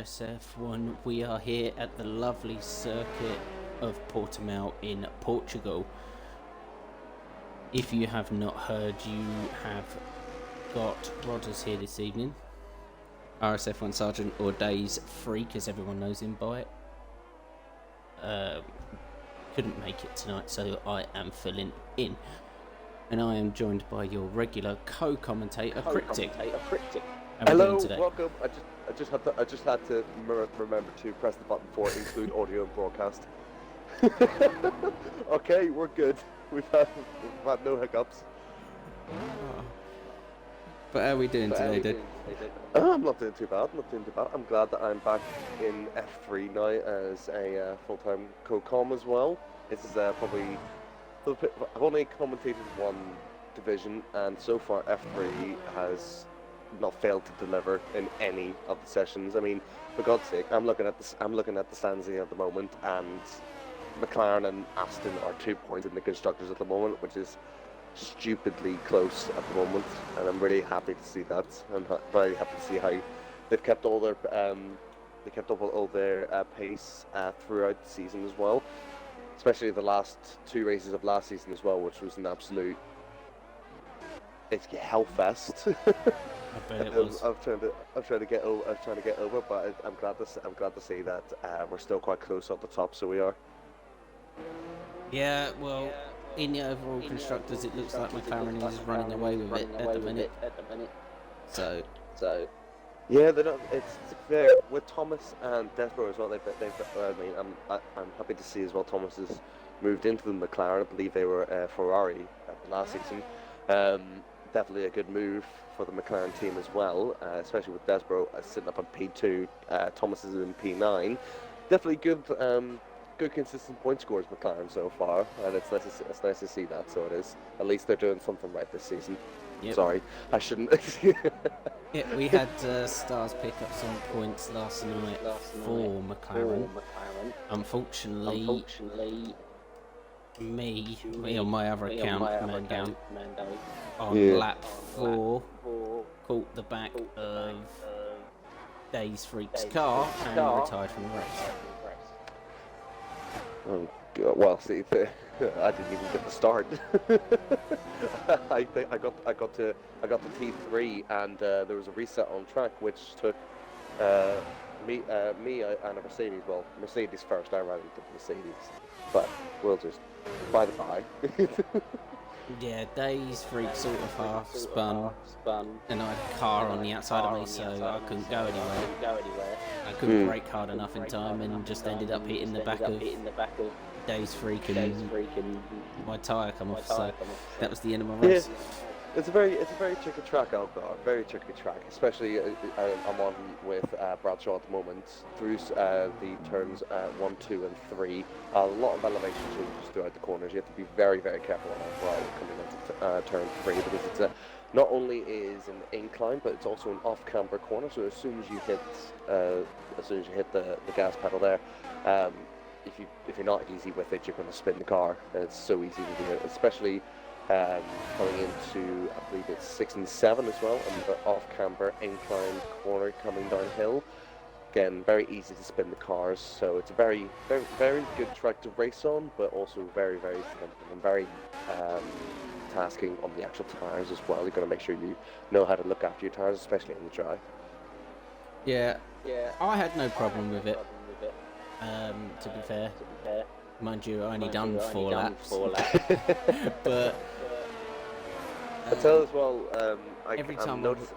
RSF1. We are here at the lovely circuit of Portimao in Portugal. If you have not heard, you have got Rodders here this evening. RSF1 Sergeant, or Days Freak, as everyone knows him by it. Couldn't make it tonight, so I am filling in. And I am joined by your regular co-commentator, Cryptic. Hello, welcome. I just had to remember to press the button for include audio and broadcast. Okay, we're good. We've had no hiccups. But how are we doing today, dude? I'm not doing too bad. I'm glad that I'm back in F3 now as a full-time co-com as well. This is probably... I've only commentated one division, and so far F3 has not failed to deliver in any of the sessions. I mean, for God's sake, I'm looking at the stands here at the moment, and McLaren and Aston are 2 points in the constructors at the moment, which is stupidly close at the moment, and I'm really happy to see that. I'm very happy to see how they've kept all their pace throughout the season as well, especially the last two races of last season as well, which was an absolute hellfest. I bet it was. I'm trying to get over, but I'm glad to see that we're still quite close at the top. So we are. Yeah, well, in the overall constructors, it looks like McLaren is running away with it at the minute. So. Yeah, they're not. It's fair with Thomas and Desborough as well. I'm happy to see as well. Thomas has moved into the McLaren. I believe they were Ferrari last season. Definitely a good move for the McLaren team as well, especially with Desborough sitting up on P2. Thomas is in P9. Definitely good consistent point scores McLaren so far, and it's nice to see that. So it is. At least they're doing something right this season. Yep. Sorry, I shouldn't. Yeah, we had Stars pick up some points last night for McLaren. Unfortunately, me on my other account, Mando, on lap 4, caught the back of Days Freak's car and retired from the race. Oh God! Well, see, I didn't even get the start. I got to T3, and there was a reset on track, which took me and a Mercedes. Well, Mercedes first. I ran into Mercedes, but we'll just by the by. Yeah, Days Freak sort of half spun, and I had a car on the outside of me, so I couldn't go anywhere. I couldn't brake hard enough in time, and just ended up hitting the back of Days Freak, and my tyre come off. So that was the end of my race. Yeah. It's a very tricky track, Algar. Very tricky track, especially I'm on with Bradshaw at the moment through the turns 1, 2, and 3. A lot of elevation changes throughout the corners. You have to be very, very careful on off-ride coming into turn 3, because it's not only is an incline, but it's also an off-camber corner. So as soon as you hit the gas pedal there, if you're not easy with it, you're going to spin the car. And it's so easy to do it, especially. Coming into, I believe it's 6 and 7 as well, and the off-camber incline corner coming downhill. Again, very easy to spin the cars, so it's a very, very, very good track to race on, but also very, very tempting and very tasking on the actual tyres as well. You've got to make sure you know how to look after your tyres, especially in the dry. Yeah, I had no problem with it, to be fair. Mind you, I only done 4 laps. But I tell as well, every time I was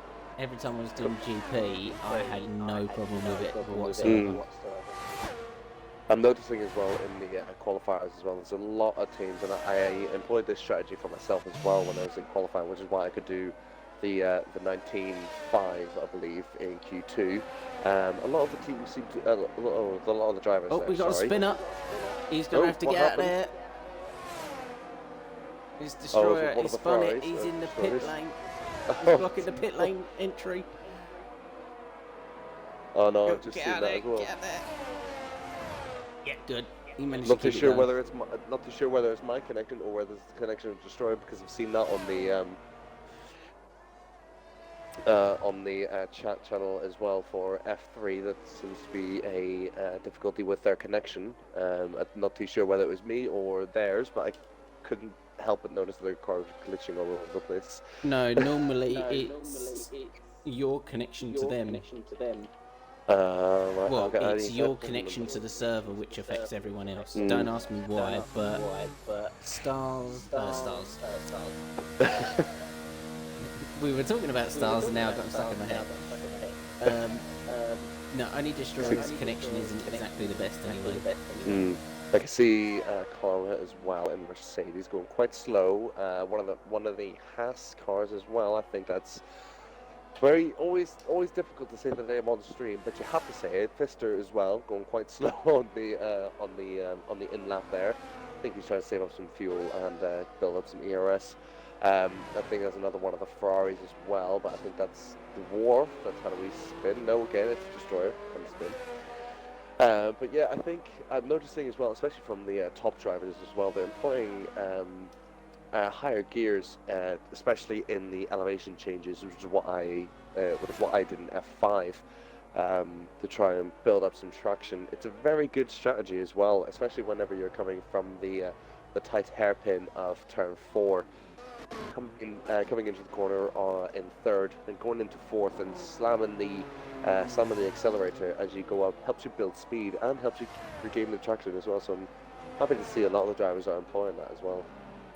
doing GP, I had no problem with it whatsoever. I'm noticing as well in the qualifiers as well, there's a lot of teams, and I employed this strategy for myself as well when I was in qualifying, which is why I could do the 19.5, I believe, in Q2. A lot of the teams seem to, a lot of the drivers. Oh, we got a spinner. He's going to have to get out there. His destroyer is spun it. He's in the pit lane. He's blocking the pit lane entry. Oh no, I've just get seen out that there, as well. Get out there. Yeah, good. He managed Not to too keep sure it going. not too sure whether it's my connection or whether it's the connection of destroyer, because I've seen that on the on the chat channel as well for F3. That seems to be a difficulty with their connection. I'm not too sure whether it was me or theirs, but I couldn't help but notice their car was glitching all over the place. No, normally it's your connection to them. Right, Well, it's your connection to the server which affects everyone else. Don't ask me why, but stars. We were talking about stars, and now I've got them stuck in my head. No, only Destroyer's connection isn't exactly the best anyway. I can see Carla as well in Mercedes going quite slow. One of the Haas cars as well. I think that's always difficult to say the name on stream, but you have to say it. Pfister as well going quite slow on the in lap there. I think he's trying to save up some fuel and build up some ERS. I think there's another one of the Ferraris as well, but I think that's Dwarf. That's how do we spin? No, again, it's Destroyer on spin. But yeah, I think I'm noticing as well, especially from the top drivers as well, they're employing higher gears, especially in the elevation changes, which is what I did in F5 to try and build up some traction. It's a very good strategy as well, especially whenever you're coming from the tight hairpin of turn 4. Coming into the corner in third and going into fourth and slamming the accelerator as you go up helps you build speed and helps you regain the traction as well. So I'm happy to see a lot of the drivers are employing that as well.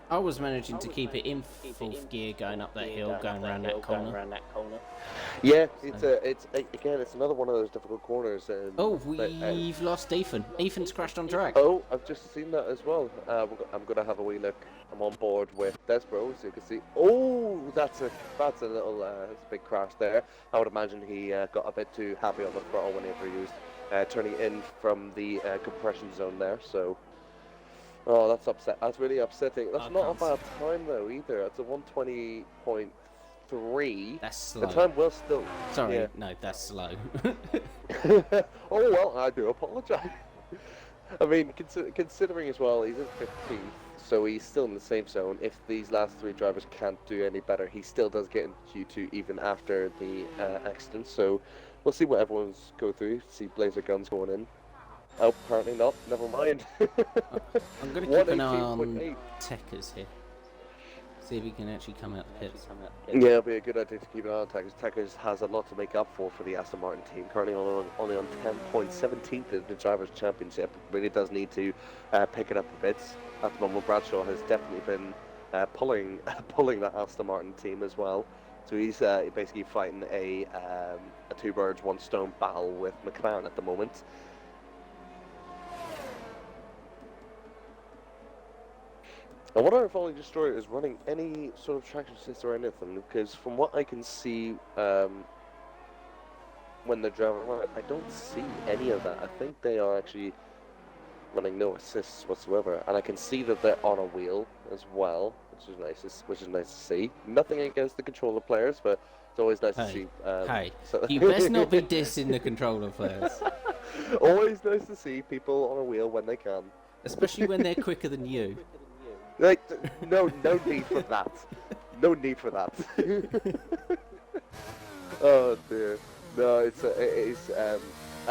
I was managing to keep it in fourth gear going up that hill, going around that corner. Yeah, it's another one of those difficult corners. We've lost Ethan. Ethan's crashed on track. Oh, I've just seen that as well. I'm gonna have a wee look. I'm on board with Desbro, so you can see. Oh, that's a little that's a big crash there. I would imagine he got a bit too happy on the throttle whenever he was turning in from the compression zone there. So. Oh, that's upset. That's really upsetting. That's not a bad time though either. It's a 1:20.3. That's slow. The time will still. Sorry, yeah. no, that's slow. Oh well, I do apologise. I mean, considering as well, he's in 15th, so he's still in the safe zone. If these last 3 drivers can't do any better, he still does get into Q2 even after the accident. So we'll see what everyone's go through. See Blazer Guns going in. Oh, apparently not. Never mind. I'm going to keep an eye on Techers here. See if he can actually come out the pits. Yeah, it'll be a good idea to keep an eye on Techers. Techers has a lot to make up for the Aston Martin team. Currently only on 10 points, 17th in the Drivers' Championship. Really does need to pick it up a bit. At the moment, Bradshaw has definitely been pulling that Aston Martin team as well. So he's basically fighting a 2 birds, 1 stone battle with McLaren at the moment. I wonder if Only Destroyer is running any sort of traction assist or anything, because from what I can see when they're driving around, I don't see any of that. I think they are actually running no assists whatsoever, and I can see that they're on a wheel as well, which is nice to see. Nothing against the controller players, but it's always nice to see. You best not be dissing the controller players. Always nice to see people on a wheel when they can, especially when they're quicker than you. Like, no need for that. No need for that. Oh dear. No, it's I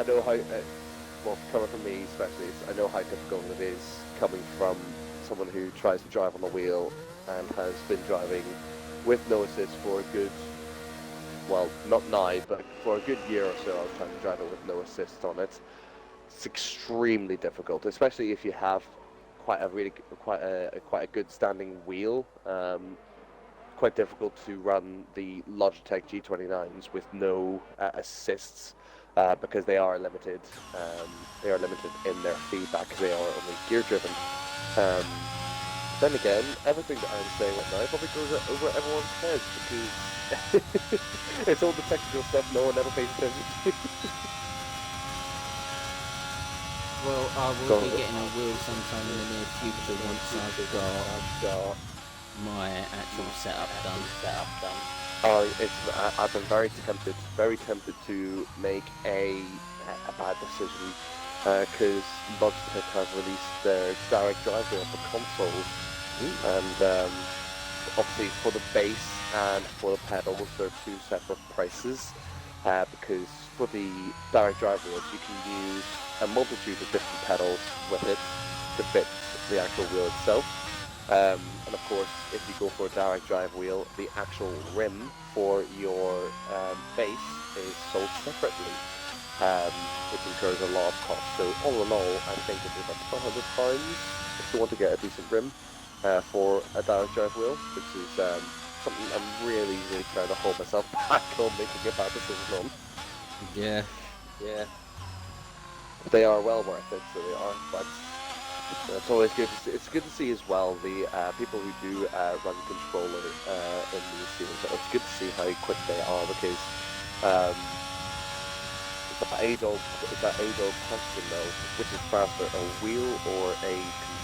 know how. Well, coming from me especially, I know how difficult it is coming from someone who tries to drive on the wheel and has been driving with no assist for a good, well, not now, but for a good year or so. I was trying to drive it with no assist on it. It's extremely difficult, especially if you have quite a good standing wheel. Quite difficult to run the Logitech G29s with no assists because they are limited. They are limited in their feedback. They are only gear driven. Then again, everything that I'm saying right now probably goes over everyone's heads because it's all the technical stuff no one ever pays attention to. Well, I will be getting a wheel sometime in the near future once I've got my actual setup done. I've been very tempted to make a bad decision because Logitech has released their direct drive wheel for consoles, and obviously for the bass and for the pedals, they're two separate prices. Because for the direct drive wheels, you can use a multitude of different pedals with it to fit the actual wheel itself. And of course, if you go for a direct drive wheel, the actual rim for your base is sold separately, which incurs a lot of cost. So all in all, I think it's about £100 if you want to get a decent rim for a direct drive wheel, which is something I'm really trying to hold myself back on making a bad decision on. Yeah. They are well worth it, so they are, but it's always good to see. It's good to see as well the people who do run controller in these games. It's good to see how quick they are, because that age-old question though, which is faster, a wheel or a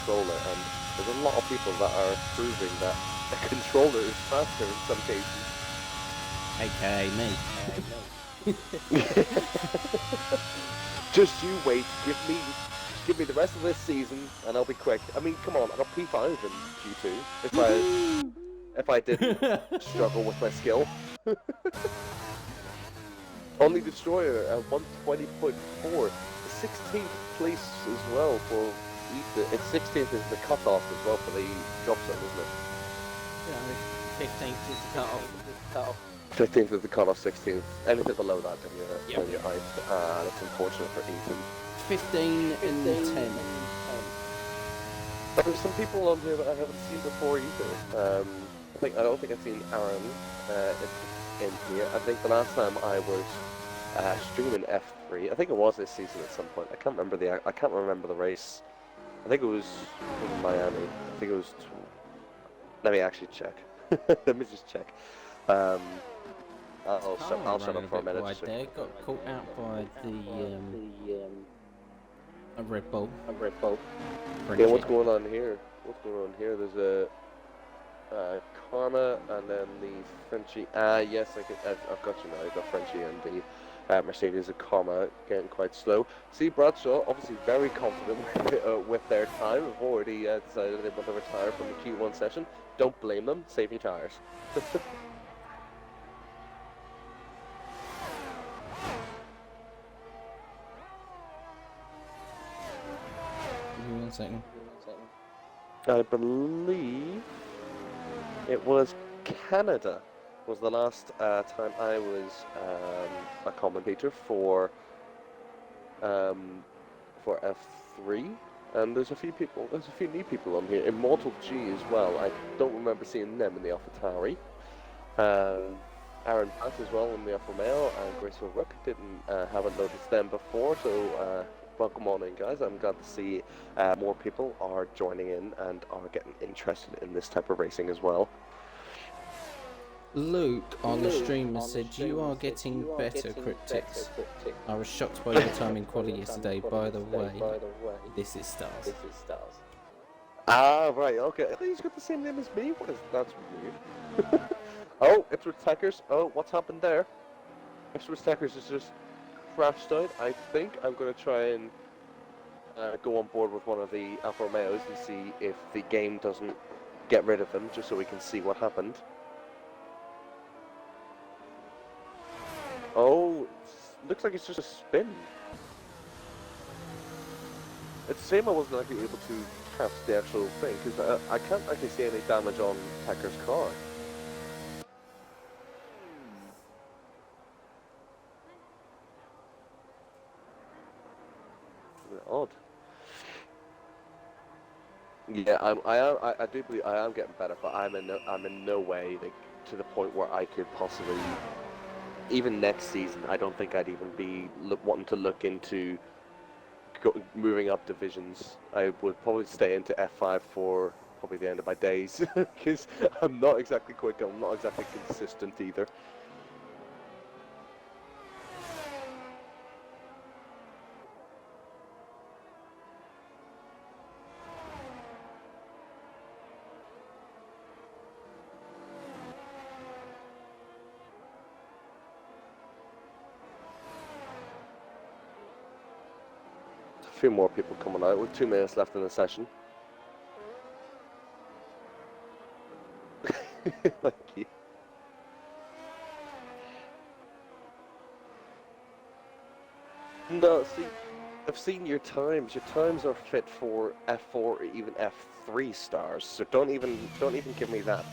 controller? And there's a lot of people that are proving that a controller is faster in some cases. AKA me. Just you wait. Give me the rest of this season, and I'll be quick. I mean, come on, I got P5 in Q2. If I didn't struggle with my skill. Only Destroyer at 120.4. 16th place as well for Ether. It's 16th is the cutoff as well for the drop zone, isn't it? Yeah, 15th is the cut-off. 15th is the cutoff, 16th. Anything below that, then you're out. That's unfortunate for Ethan. 15 and 10. There's some people on here that I haven't seen before either. I don't think I've seen Aaron in here. I think the last time I was streaming F3, I think it was this season at some point. I can't remember the race. I think it was Miami. I think it was. Let me actually check. Let me just check. I'll shut up for a minute. They got caught out by the Red Bull. Yeah, what's going on here? There's a Karma and then the Frenchie. Yes, I've got you now. I've got Frenchie and the Mercedes and Karma getting quite slow. See, Bradshaw obviously very confident with their time. Have already decided they want to retire from the Q1 session. Don't blame them. Save your tires. 1 second. I believe it was Canada was the last time I was a commentator for F3, and there's a few new people on here. Immortal G as well. I don't remember seeing them in the AlphaTauri. Aaron Pat as well in the Alpha Male, and Graceful Rook haven't noticed them before, so welcome on in, guys. I'm glad to see more people are joining in and are getting interested in this type of racing as well. Luke on the stream has said, you are getting better, Cryptics. I was shocked by your time in quali yesterday. By the way, this is Stars. Ah, right, okay. I think he's got the same name as me. That's weird. Oh, Ipswich Techers. Oh, what's happened there? Ipswich Techers is just crashed out. I think I'm going to try and go on board with one of the Alfa Romeos and see if the game doesn't get rid of them, just so we can see what happened. Oh, looks like it's just a spin. It's a shame I wasn't actually able to catch the actual thing, because I can't actually see any damage on Techers' car. Odd. Yeah, I do believe I am getting better, but I'm in no way to the point where I could possibly, even next season, I don't think I'd even be wanting to look into moving up divisions. I would probably stay into F5 for probably the end of my days, because I'm not exactly quick, I'm not exactly consistent either. A few more people coming out with 2 minutes left in the session. Thank you. No, see, I've seen your times. Your times are fit for F4 or even F3 stars. So don't even give me that.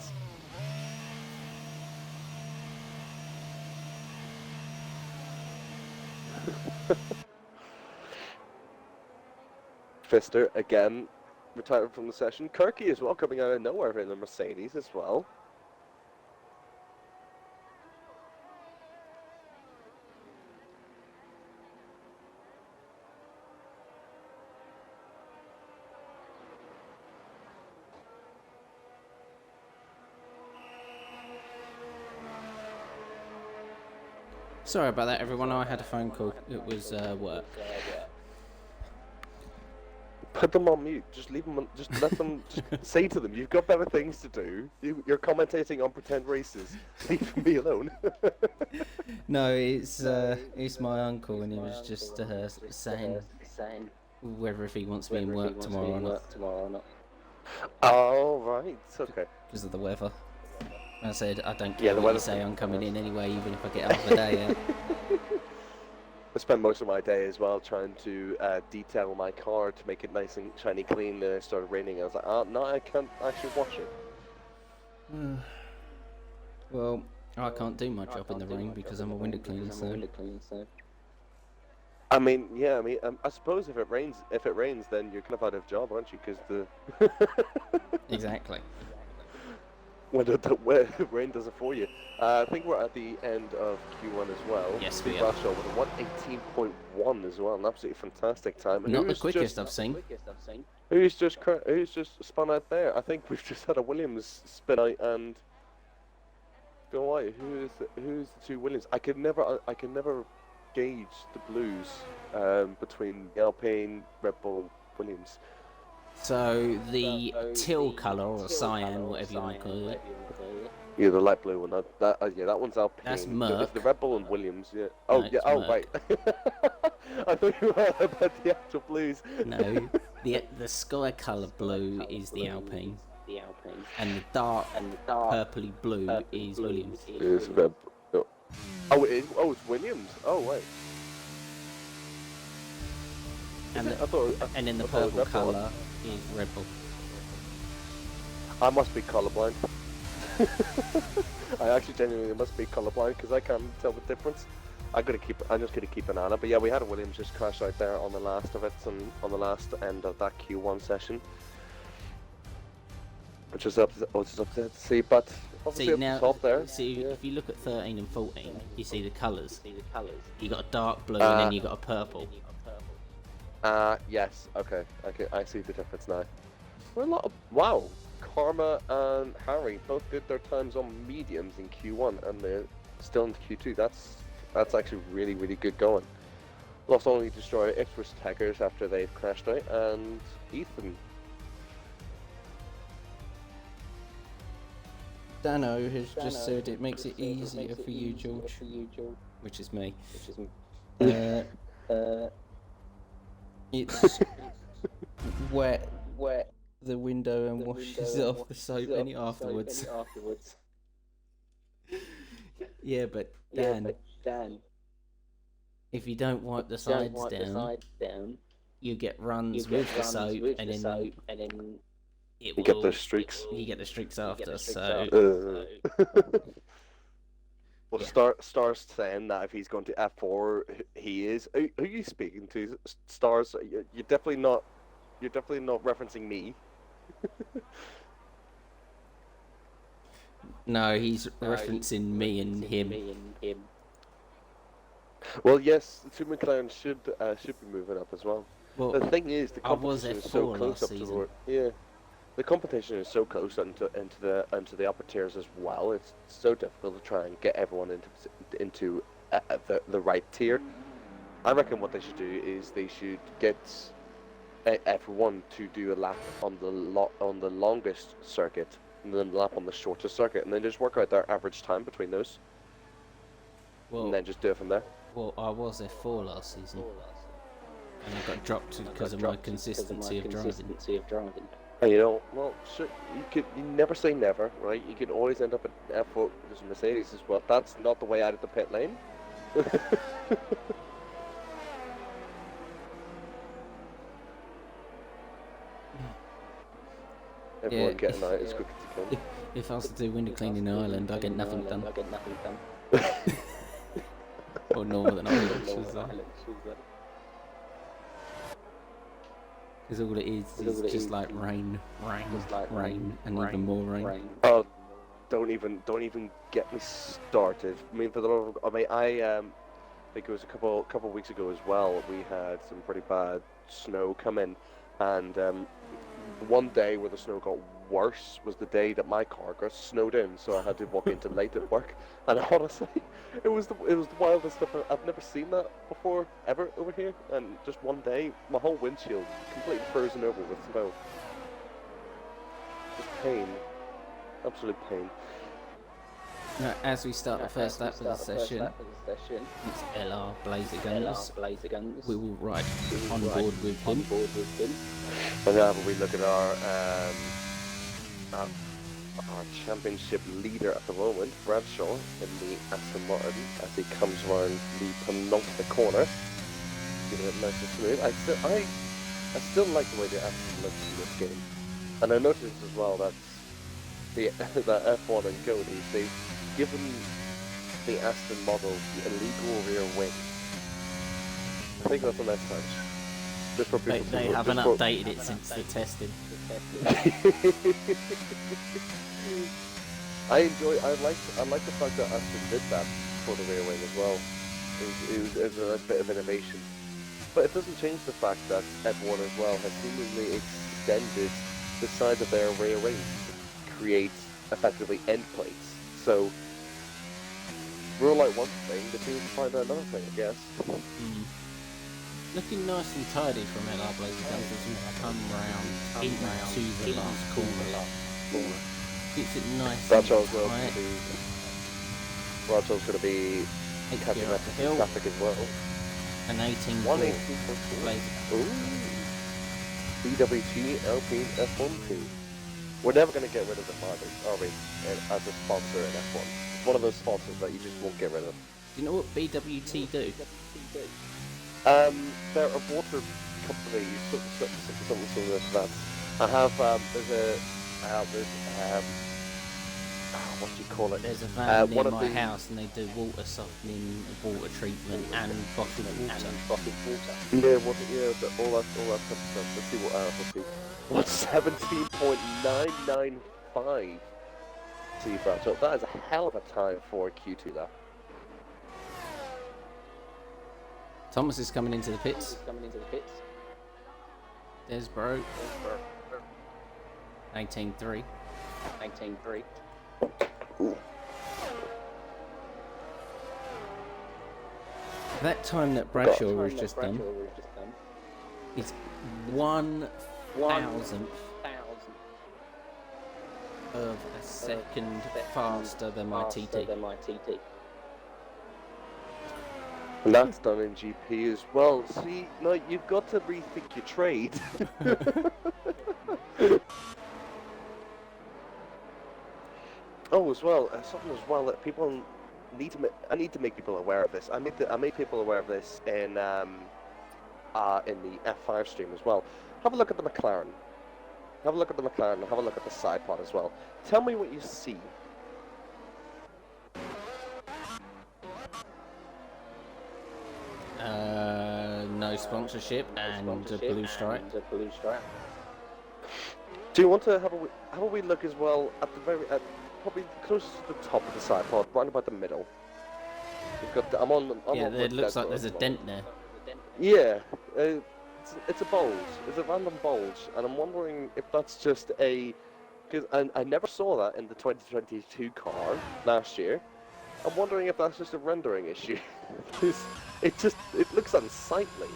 Fister again retired from the session. Kirky as well, coming out of nowhere in the Mercedes as well. Sorry about that, everyone. I had a phone call. It was work. Put them on mute. Just leave them. Just let them. Just say to them, "You've got better things to do. You're commentating on pretend races. Leave me alone." No, it's my uncle, and he was just saying whether if he wants me in work tomorrow or not. Oh right, okay. Because of the weather. I said I don't Yeah, care the what you weather- say. I'm coming in anyway, even if I get half a day. Yeah. I spend most of my day as well trying to detail my car to make it nice and shiny clean. Then it started raining. I was like, oh no, I can't actually wash it. Well, I can't do my job in the rain because I'm a window cleaner. So. I mean, yeah. I suppose if it rains, then you're kind of out of job, aren't you? Because the Exactly. when the rain does it for you. I think we're at the end of Q1 as well. Yes, we are. are. With a 1:18.1 as well, an absolutely fantastic time. Not the quickest I've seen. Who's just spun out there? I think we've just had a Williams spin out and go away. Who's the two Williams? I can never gauge the blues between the Alpine, Red Bull, Williams. So the teal colour or cyan, whatever you want to call it. Yeah, the light blue one. That one's Alpine. That's It's Merc. the Red Bull and Williams. Yeah. Oh No, yeah. it's Oh Merc. right. I thought you were about the actual blues. No, the sky colour blue is the Alpine, and the dark purpley blue is Williams. It's Red. No. Oh, it's Williams. Oh wait. And I then the thought it was purple Red Bull. colour is Red Bull. I must be colourblind. I actually genuinely must be colourblind because I can't tell the difference. I'm just gonna keep an eye on it. But yeah, we had a Williams just crash out there on the last of it, and on the last end of that Q1 session, which was upset to see. But obviously See up now, the top there. see yeah. if you look at 13 and 14, you see the colours. You got a dark blue and then you got a purple. Yes. Okay. I see the difference now. Wow. Karma and Harry both did their times on mediums in Q1, and they're still in Q2. That's actually really, really good going. Lost only destroy Ipswich Taggers after they've crashed out, and Ethan. Dano has just said it makes it easier for you, George. Which is me. It's wet the window and washes it off the soap any afterwards. Yeah, but Dan, if you don't wipe the sides down, you get runs with the soap, and then it will get the streaks. You get the streaks after. So Well, Star's saying that if he's going to F4, he is. Who are you speaking to? Stars, you're definitely not. You're definitely not referencing me. no, he's referencing me and him. Well, yes, the two McLaren should be moving up as well. Well, The thing is, the I was competition is F4 so close last up to season. the competition is so close into the upper tiers as well. It's so difficult to try and get everyone into the right tier. I reckon what they should do is they should get everyone to do a lap on the longest circuit and then a lap on the shortest circuit, and then just work out their average time between those, and then just do it from there. Well, I was F4 last season, and I got dropped because of my consistency of driving. And well, sure, you never say never, right? You could always end up at F4 with Mercedes as well. That's not the way out of the pit lane. Everyone getting out as quick as you can. If I was to do window cleaning in Ireland, I get nothing done. Or Northern Ireland, should I say. Because all it is just like rain, and even more rain. Oh, don't even get me started. I mean, I think it was a couple weeks ago as well. We had some pretty bad snow come in, and one day where the snow got worse was the day that my car got snowed in, so I had to walk into late at work. And honestly, it was the wildest stuff. I've never seen that before ever over here. And just one day, my whole windshield completely frozen over with snow. Just pain, absolute pain. Now, as we start the first lap of the session, it's LR Blazer Guns. We will ride on board with him. And now we look at our championship leader at the moment, Bradshaw, in the Aston Martin, as he comes around the penultimate corner. Giving it nice and smooth. I still like the way the Aston looks in this game. And I noticed as well that that F1 and Cody, they've given the Aston model the illegal rear wing. I think that's a nice touch. They haven't updated it since the testing. I like the fact that Aston did that for the rear wing as well. It was a nice bit of innovation. But it doesn't change the fact that F1 as well has seemingly extended the size of their rear wing to create effectively end plates. So rule out one thing, the team can find out another thing, I guess. Looking nice and tidy from LR Blazer Guns as we come round into the last corner. Keeps it nice Bradshaw's and tight. Bradshaw's going to be catching up to traffic as well. An 18.4 Blazer. Ooh. BWT Alpine F1 2. We're never going to get rid of the Martin, are we? As a sponsor in F1. It's one of those sponsors that you just won't get rid of. Do you know what BWT do? They're a water company, something similar to that. I have, what do you call it? There's a van near my house and they do water softening, water treatment and bottled water. Yeah, all that stuff. Let's see what's 17.995 C Bradshaw. That is a hell of a time for Q2 there. Thomas is coming into the pits. There's Bro. 18.3. That time that Bradshaw has just done is 1,000th of a second faster than my TT. And that's done in GP as well. See, no, you've got to rethink your trade. Oh, as well, something as well that people need to. I need to make people aware of this. I made people aware of this in the F5 stream as well. Have a look at the McLaren. Have a look at the McLaren. Have a look at the side pod as well. Tell me what you see. No sponsorship and a blue stripe. Do you want to have a wee look as well at the probably closest to the top of the side pod, right about the middle? You've got it looks like there's a dent there. Yeah, it's a bulge. It's a random bulge, and I'm wondering if that's just because I never saw that in the 2022 car last year. I'm wondering if that's just a rendering issue. It looks unsightly.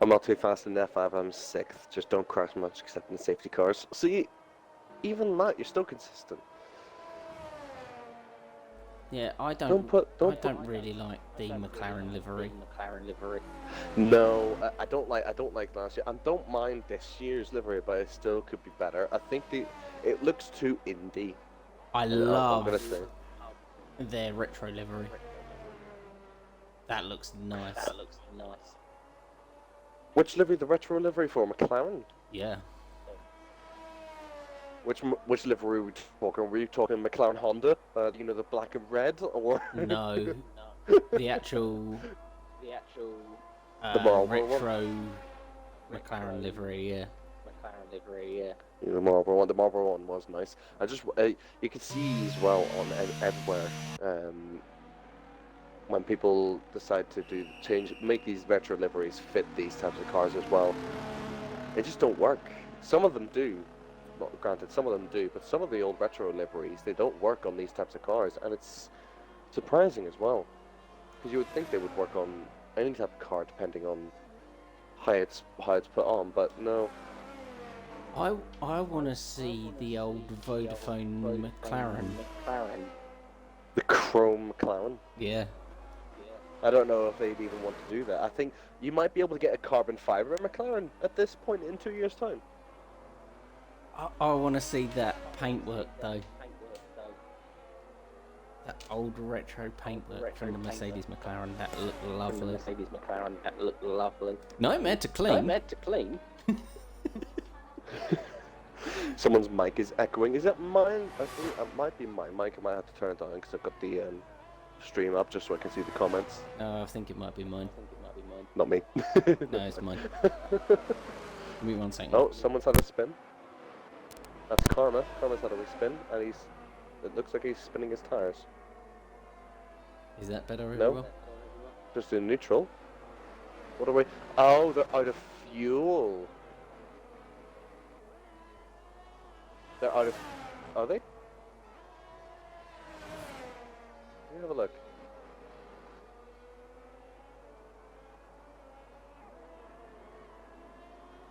I'm not too fast in F5, I'm 6th. Just don't crash much except in the safety cars. See, even that, you're still consistent. Yeah, I don't really like the McLaren livery. No, I don't like last year. I don't mind this year's livery, but it still could be better. I think it looks too indie. I And I'm gonna love say, their retro livery. That looks nice. which livery? The retro livery for McLaren? Yeah. Which livery were we talking? Were you talking McLaren Honda? The black and red, or No. The actual the Marlboro one? retro McLaren livery, yeah. Yeah, the Marlboro one. The Marlboro one was nice. You could see as well on everywhere when people decide to make these retro liveries fit these types of cars as well. They just don't work. Some of them do. Not granted, some of them do, but some of the old retro liveries, they don't work on these types of cars, and it's surprising as well, because you would think they would work on any type of car depending on how it's put on, but no. I want to see the old Vodafone McLaren. The chrome McLaren. Yeah. I don't know if they'd even want to do that. I think you might be able to get a carbon fiber McLaren at this point in 2 years' time. I want to see that paintwork though. That old retro paintwork from the Mercedes McLaren. That looked lovely. Not meant to clean. Someone's mic is echoing. Is it mine? I think it might be my mic. I might have to turn it down because I've got the stream up just so I can see the comments. No, I think it might be mine. Not me. No, it's mine. Give me 1 second. Oh, someone's had a spin. That's Karma. Karma's had a wee spin, and it looks like he's spinning his tires. Is that better? No. Just in neutral. What are we? Oh, they're out of fuel. They're out of... Are they? Let me have a look.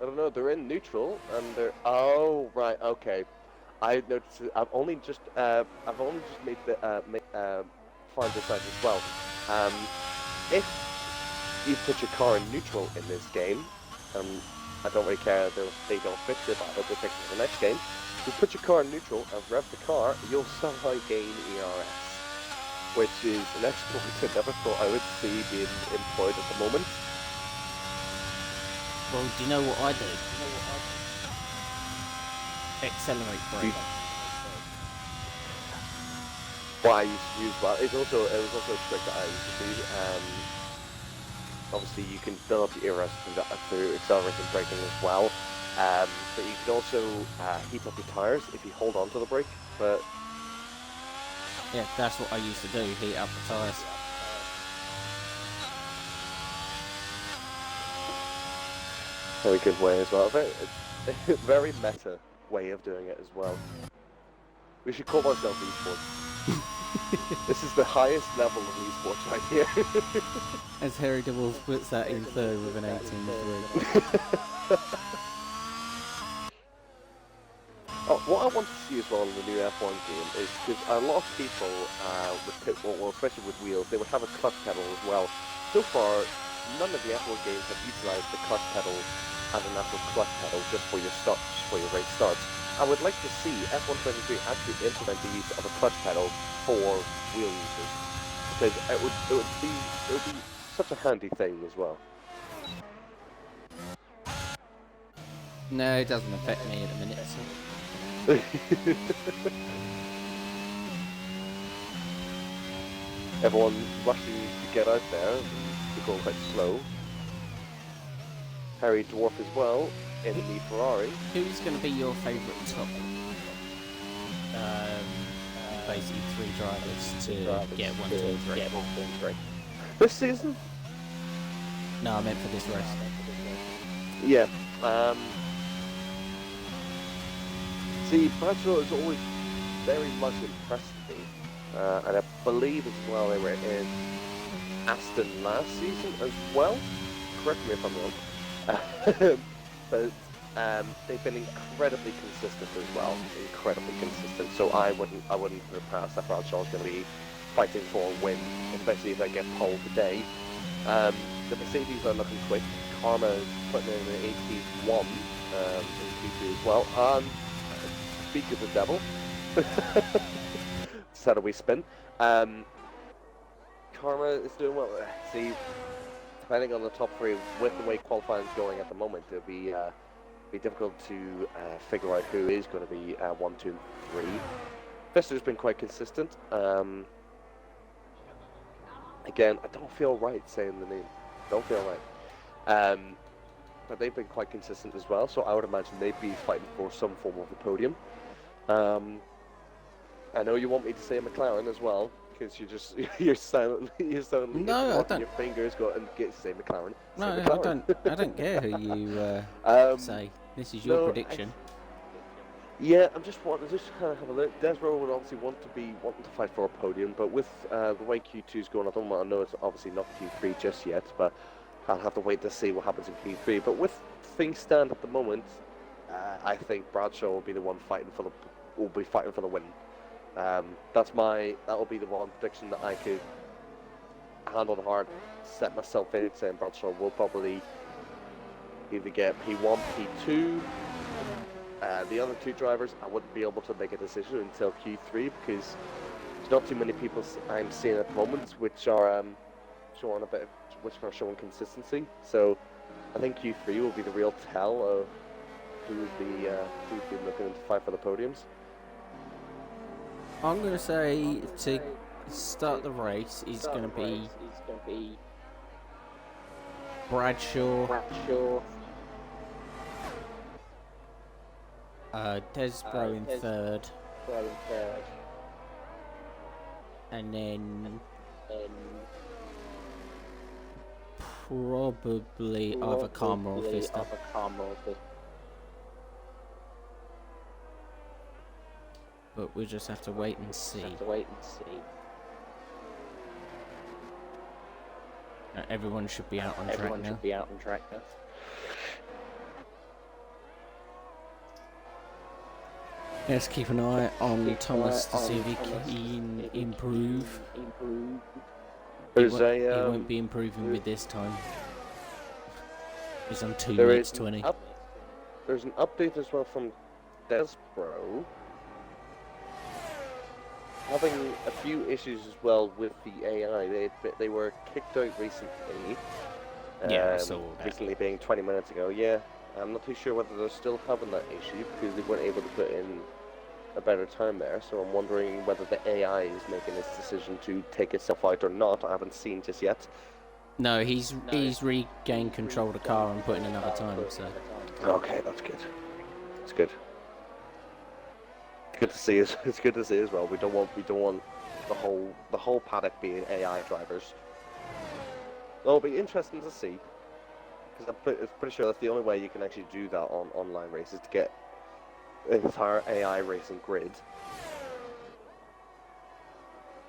I don't know, they're in neutral, and they're... Oh, right, okay. I noticed... I've only just made the... find this out as well. If you put your car in neutral in this game, I don't really care, they don't fix it, but I hope they fix it in the next game. If you put your car in neutral and rev the car, you'll somehow gain ERS, which is an exploit I never thought I would see being employed at the moment. Well, do you know what I do? Accelerate brake. What I used to use, well, it was also a trick that I used to do. Obviously, you can build up the ERS through accelerating braking as well. But you can also heat up your tires if you hold on to the brake. But yeah, that's what I used to do. Heat up the tires. very good way as well. Very meta way of doing it as well. We should call ourselves esports. This is the highest level of esports right here. As Harry DeWolf puts that in third with an 18-3. What I want to see as well in the new F1 game is because a lot of people, especially with wheels, they would have a clutch pedal as well. So far, none of the F1 games have utilised the clutch pedal as an actual clutch pedal just for your starts, for your race starts. I would like to see F1 23 actually implement the use of a clutch pedal for wheel users, because it would be such a handy thing as well. No, it doesn't affect me at the minute. So. Everyone rushing to get out there, they're going quite slow. Harry Dwarf as well in the Ferrari. Who's going to be your favourite top? Basically, three drivers to get 1, 2, and 3. This season? No, I meant for this race. Yeah. See, Bradshaw has always very much impressed me, and I believe as well they were in Aston last season as well. Correct me if I'm wrong. But they've been incredibly consistent as well. Incredibly consistent. So I wouldn't put it past that Bradshaw's going to be fighting for a win, especially if they get pole today. The Mercedes are looking quick. Karma is putting in an 81 in Q2 as well. Speak of the devil. set a wee spin. Karma is doing well. See, depending on the top three, with the way qualifying is going at the moment, it'll be difficult to figure out who is going to be 1, 2, and 3. Fister's been quite consistent. Again, I don't feel right saying the name. Don't feel right. But they've been quite consistent as well, so I would imagine they'd be fighting for some form of the podium. I know you want me to say McLaren as well, because you're silently No, I don't. your fingers go and get to say McLaren. No, Say McLaren. I don't care who you say. This is your prediction. Yeah, I'm just kind of have a look. Desbro would obviously wanting to fight for a podium, but with the way Q2's going, I know it's obviously not Q3 just yet, but I'll have to wait to see what happens in Q3. But with things stand at the moment, I think Bradshaw will be the one fighting for the win. That will be the one prediction that I could hand on heart set myself in, saying Bradshaw will probably either get P1, P2. The other two drivers, I wouldn't be able to make a decision until Q3 because there's not too many people I'm seeing at the moment which are showing consistency. So I think Q3 will be the real tell of who's been looking to fight for the podiums. I'm going to say to start the race is going to be Bradshaw. Desbro in third, and then probably either Karma or Fister. But we'll just have to wait and see. Everyone should be out on track now. Let's keep an eye on Thomas to see if he can improve. He won't be improving with this time. He's on 2 minutes 20. There's an update as well from Desbro. Having a few issues as well with the AI. They were kicked out recently. Yeah, I saw that. Recently being 20 minutes ago, yeah. I'm not too sure whether they're still having that issue because they weren't able to put in a better time there. So I'm wondering whether the AI is making its decision to take itself out or not. I haven't seen just yet. No, he's regained control of the car and put in another time. So. Okay, that's good. It's good. Good to see. It's good to see as well. We don't want the whole paddock being AI drivers. It'll be interesting to see. Because I'm pretty sure that's the only way you can actually do that on online races, to get an entire AI racing grid.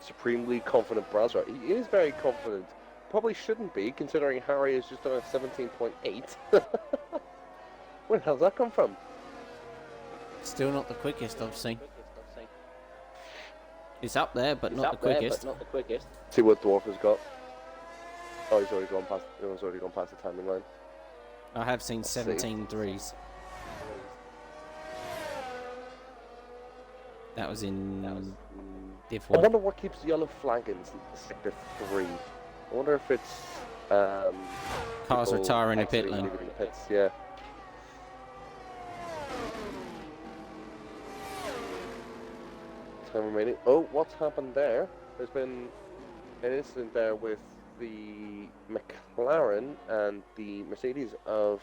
Supremely confident Bradshaw. He is very confident. Probably shouldn't be, considering Harry has just done a 17.8. Where the hell's that come from? Still not the quickest I've seen. It's up there, but not the quickest. See what Dwarf has got. Oh, he's already gone past the timing line. I have seen 17.3s. That was in Div 1. I wonder what keeps the yellow flag in Sector 3. I wonder if it's... cars retiring in pit lane. Pits, yeah. Time remaining. Oh, what's happened there? There's been an incident there with the McLaren and the Mercedes of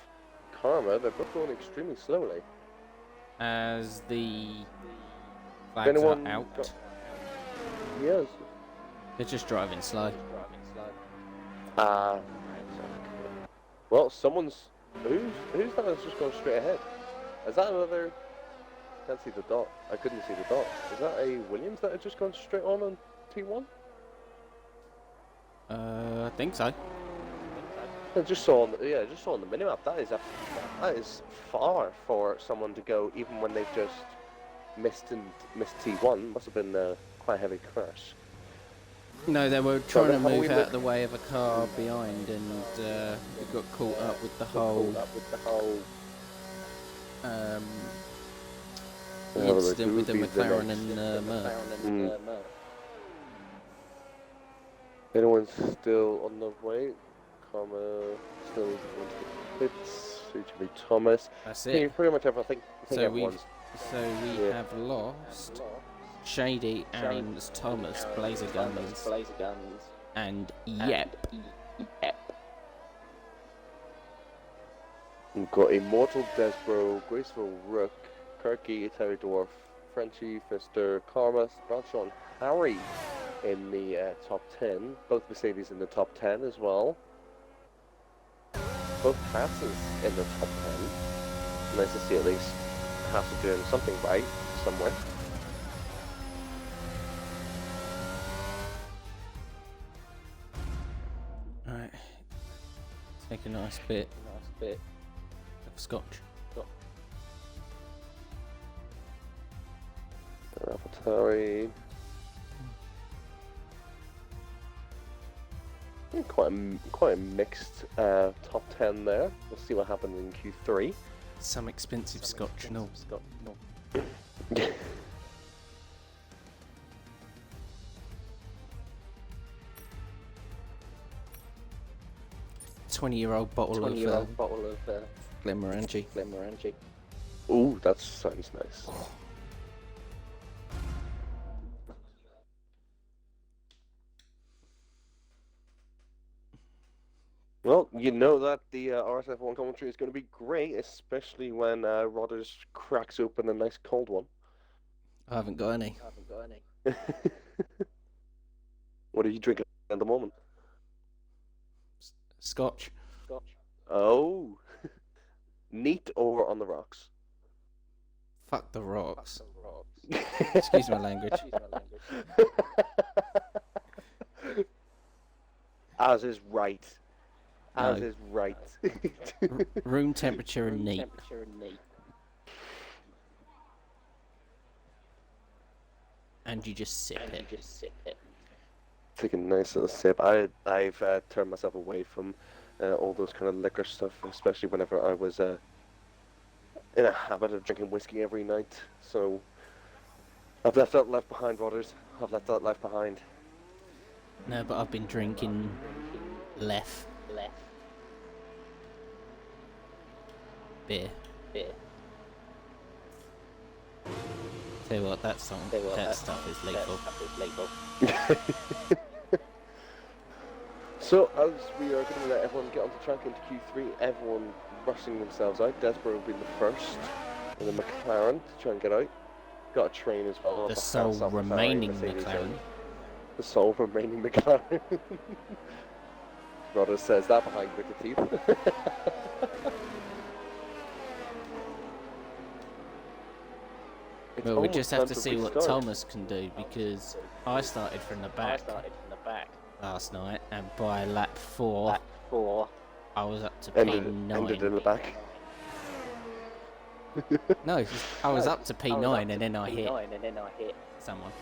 Karma. They're both going extremely slowly. As the flags are out. Yes. They're just driving slow. Well, someone's... Who's that that's just gone straight ahead? Is that another... I can't see the dot. I couldn't see the dot. Is that a Williams that had just gone straight on T1? I think so. I just saw on the minimap. That is far for someone to go, even when they've just missed T1. Must have been quite a heavy crash. No, they were trying to move out of the way of a car behind, and it got caught up with the whole incident with the McLaren and Merc. Anyone's still on the way? Karma still into the pits. Who to be Thomas? That's I think it. pretty much everything. I think So everyone's. we Yeah. have lost Shady, Aaron's, Thomas, Blazer Guns, and Yep. We've got Immortal Desbro, Graceful Rook, Kirky, Terry Dwarf, Frenchie, Fister, Karma, Bradshaw, and Harry in the top 10. Both Mercedes in the top 10 as well. Both Hasses in the top 10. Nice to see at least Hass are doing something right somewhere. Alright. Take a nice bit of scotch. Ravatari. Quite a mixed top 10 there. We'll see what happens in Q3. Some expensive scotch, no. 20-year-old bottle of Glenmorangie. Ooh, that sounds nice. Well, you know that the RSF1 commentary is going to be great, especially when Rodders cracks open a nice cold one. I haven't got any. What are you drinking at the moment? Scotch. Oh. Neat or on the rocks? Fuck the rocks. Excuse my language. As is right. No. As is right. Room temperature and neat. And you just sip it. Take a nice little sip. I've turned myself away from all those kind of liquor stuff, especially whenever I was in a habit of drinking whiskey every night. So I've left that left behind, Rodders. I've left that left behind. No, but I've been drinking left. Beer. Tell you what, that stuff is lethal. So as we are going to let everyone get onto track into Q3, everyone rushing themselves out. Desborough being the first in the McLaren to try and get out. Got a train as well. The sole remaining McLaren. The sole remaining McLaren. Rodder says that behind gritted teeth. Well, we just have to see what Thomas can do, because I started from the back last night, and by lap 4 I was up to P9. Ended in the back. No, I was up to P9 and then I hit someone.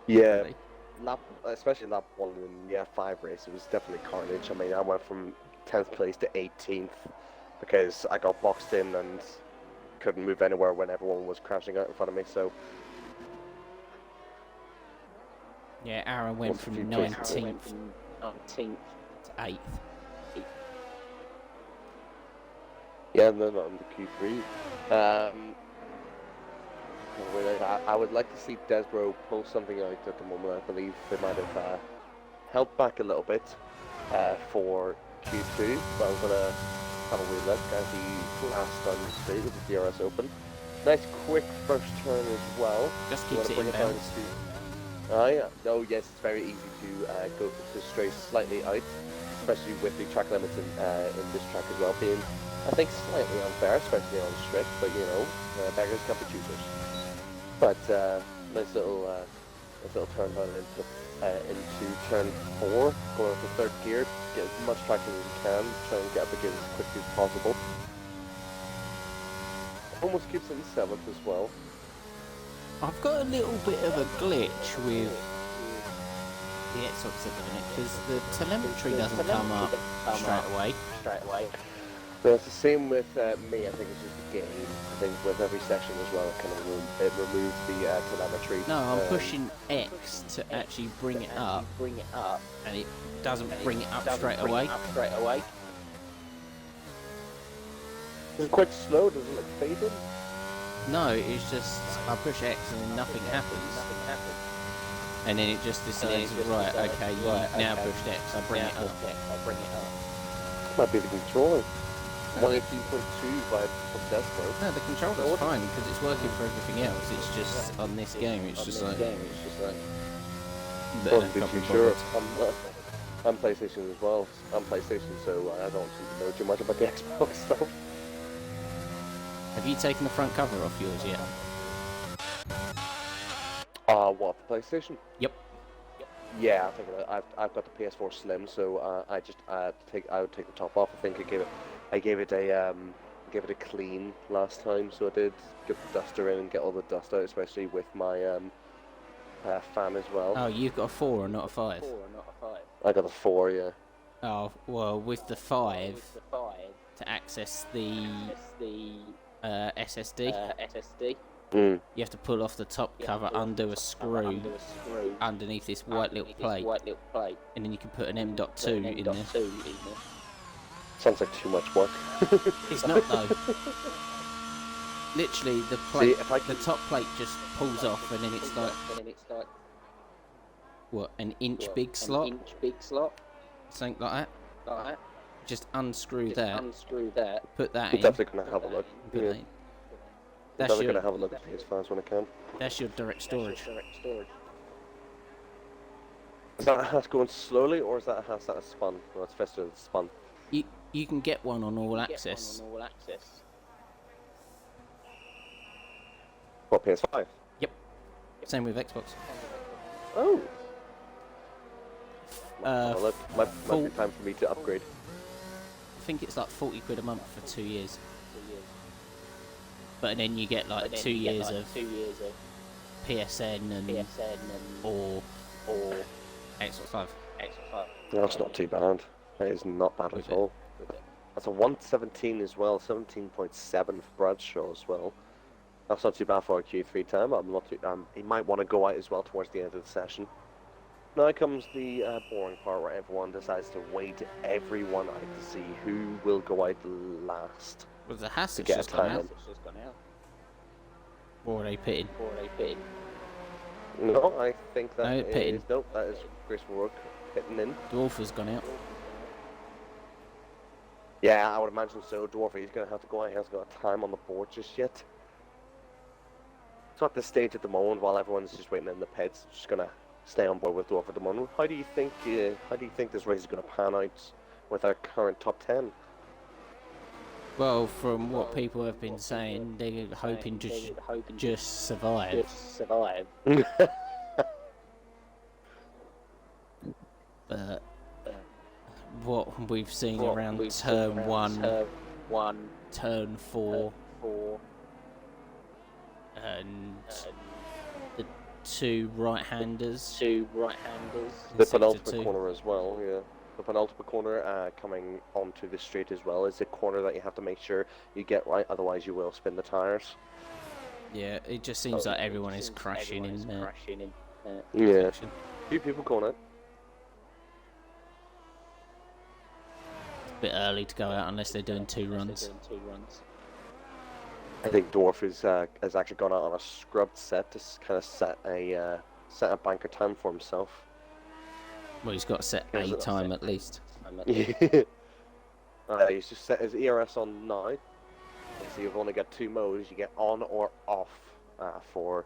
Yeah, especially lap 1 in the F5 race, it was definitely carnage. I mean, I went from 10th place to 18th because I got boxed in and couldn't move anywhere when everyone was crashing out in front of me, so... Yeah, Aaron went from 19th to 8th. Yeah, and then on the Q3. I would like to see Desborough pull something out at the moment. I believe they might have held back a little bit for Q2, but I'm going to have a wee look at the last time we stayed with the DRS Open. Nice quick first turn as well. Just keeps it in bounds. Yeah. Oh yes, it's very easy to go to stray slightly out, especially with the track limits in this track as well being, I think, slightly unfair, especially on strict. But you know, beggars can't be choosers. But nice little turn down into turn 4, going up to third gear, get as much traction as you can, try and get up again as quickly as possible. Almost keeps it in 7th as well. I've got a little bit of a glitch with the Xbox at the minute, because the telemetry doesn't come up straight away. But it's the same with me. I think it's just the game. I think with every session as well, it kind of it removes the telemetry. No, I'm pushing X to actually bring it up, and it doesn't bring it up straight away. It's quite slow, doesn't it fade in? No, it's just I push X and then nothing happens. And then it just decides, right, okay, you now pushed X, I'll bring it up. Might be the controller. 118.2 by Desktop. No, the controller's fine because it's working for everything else. It's just on this game, it's just like. Wasn't too sure. I'm PlayStation as well. I'm PlayStation, so I don't know too much about the Xbox stuff. Have you taken the front cover off yours yet? What, the PlayStation? Yep. Yeah, I think I've got the PS4 Slim, so I would take the top off. I think I gave it a clean last time, so I did get the duster in and get all the dust out, especially with my fan as well. Oh, you've got a 4 and not a 5. I got a 4, yeah. Oh, well, with the 5 to access the SSD. Mm. You have to pull off the top cover, undo a screw underneath this white little plate, and then you can put an M.2 in there. Sounds like too much work. It's not though. Literally, the plate, the top plate just pulls off, and then it's like what, an inch big slot, something like that. Just unscrew that. Put that I'm in. definitely gonna have a look. Put that in. I'm definitely gonna have a look at PS5s when I can. That's your direct storage. Is that a hat going slowly, or is that a hat that is spun? Well, it's faster than spun. You can get one on all access. What, PS5? Yep. Same with Xbox. Oh. Uh, might be time for me to upgrade. I think it's like 40 quid a month for 2 years. But then you get like 2 years of PSN and or Xbox 5. That's not too bad. That is not bad at all. That's a 117 as well, 17.7 for Bradshaw as well. That's not too bad for a Q3 time. He might want to go out as well towards the end of the session. Now comes the boring part where everyone decides to wait everyone out to see who will go out last. Well, the Haas to has get just a gone time out. Or are they pitted? No, I think that No, pitting. is... Nope, that is graceful work. Pitting in. Dwarf has gone out. Yeah, I would imagine so. Dwarfy, he's going to have to go out. He hasn't got a time on the board just yet. So at this stage at the moment, while everyone's just waiting in the pits, just going to stay on board with Dwarf at the moment. How do you think this race is going to pan out with our current top 10? Well, from what people have been saying, they're hoping to just survive. But what we've seen around turn 1, turn 4, and the two right-handers. The penultimate corner as well, yeah. The penultimate corner coming onto the straight as well is a corner that you have to make sure you get right, otherwise you will spin the tyres. Yeah, it just seems like everyone is crashing in there. Yeah. Few people going out. It's a bit early to go out unless they're doing 2 runs. I think Dwarf has actually gone out on a scrubbed set to kind of set a banker time for himself. Well, he's got to set a time at least. Yeah. He's just set his ERS on now. So you've only got 2 modes. You get on or off for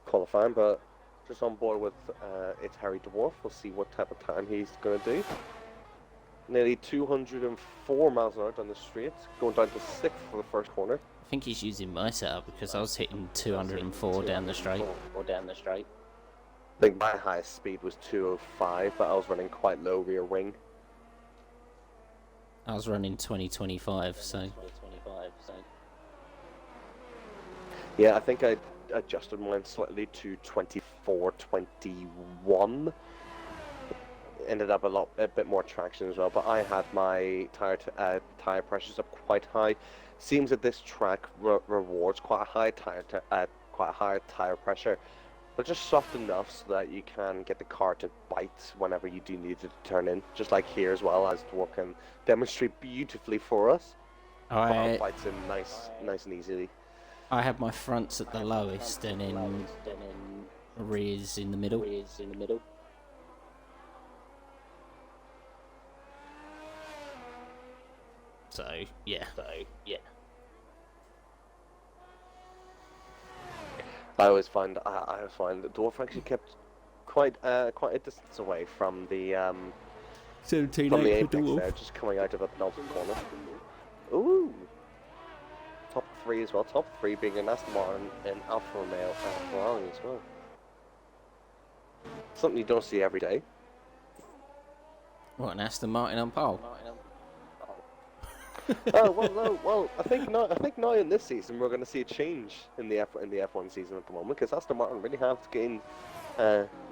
qualifying, but just on board with it's Harry Dwarf. We'll see what type of time he's going to do. Nearly 204 miles an hour down the straight, going down to 6th for the first corner. I think he's using my setup because I was hitting 204 down the straight. I think my highest speed was 205, but I was running quite low rear wing. I was running 2025, so... Yeah, I think I adjusted mine slightly to 24, 21. ended up a bit more traction as well. But I had my tire pressures up quite high. Seems that this track rewards quite a high tire pressure, but just soft enough so that you can get the car to bite whenever you do need it to turn in. Just like here as well, as Dwarf can demonstrate beautifully for us. Car bites in nice and easily. I had my fronts at the lowest, and then rears in the middle. So yeah. I always find that Dwarf actually kept quite a distance away from the 17 from the apex there, just coming out of a penultimate corner. Ooh, top 3 as well. Top 3 being an Aston Martin and Alfa Romeo and Ferrari as well. Something you don't see every day. What, an Aston Martin on pole? Oh well, no. Well, I think now in this season we're going to see a change in the F1 season at the moment, because Aston Martin really have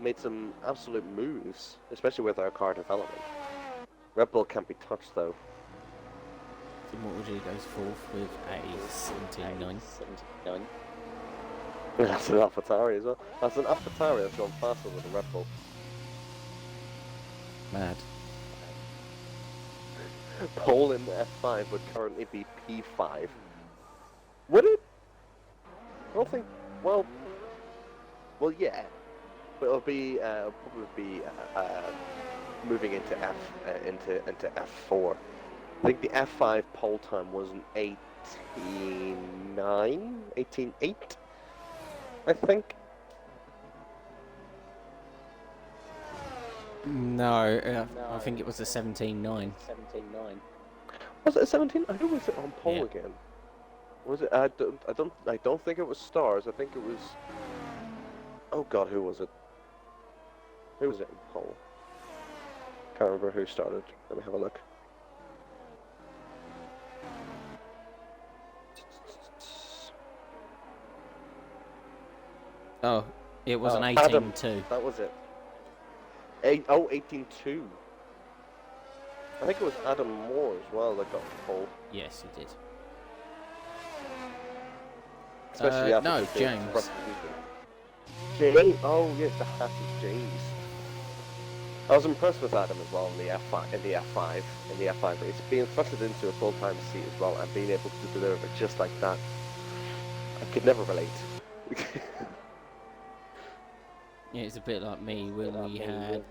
made some absolute moves, especially with our car development. Red Bull can't be touched though. So MotoG goes fourth with a 17.9. That's an AlphaTauri as well. That's an AlphaTauri that's gone faster than a Red Bull. Mad. Pole in the F5 would currently be P5. Would it? I don't think. Well, yeah, but it'll probably be moving into into F4. I think the F5 pole time was an 18.8, I think. No, I think it was a 17.9. Was it a 17? I know it was on pole again. Was it? I don't think it was Stars. I think it was. Oh God, who was it? Who was it in pole? Can't remember who started. Let me have a look. Oh, it was an 18.2. That was it. 18.2. I think it was Adam Moore as well that got the pole. Yes, he did. Especially after no, James. James. Oh yes, the hat is James. I was impressed with Adam as well in the F5 race, being thrusted into a full-time seat as well and being able to deliver just like that. I could never relate. Yeah, it's a bit like me when we had.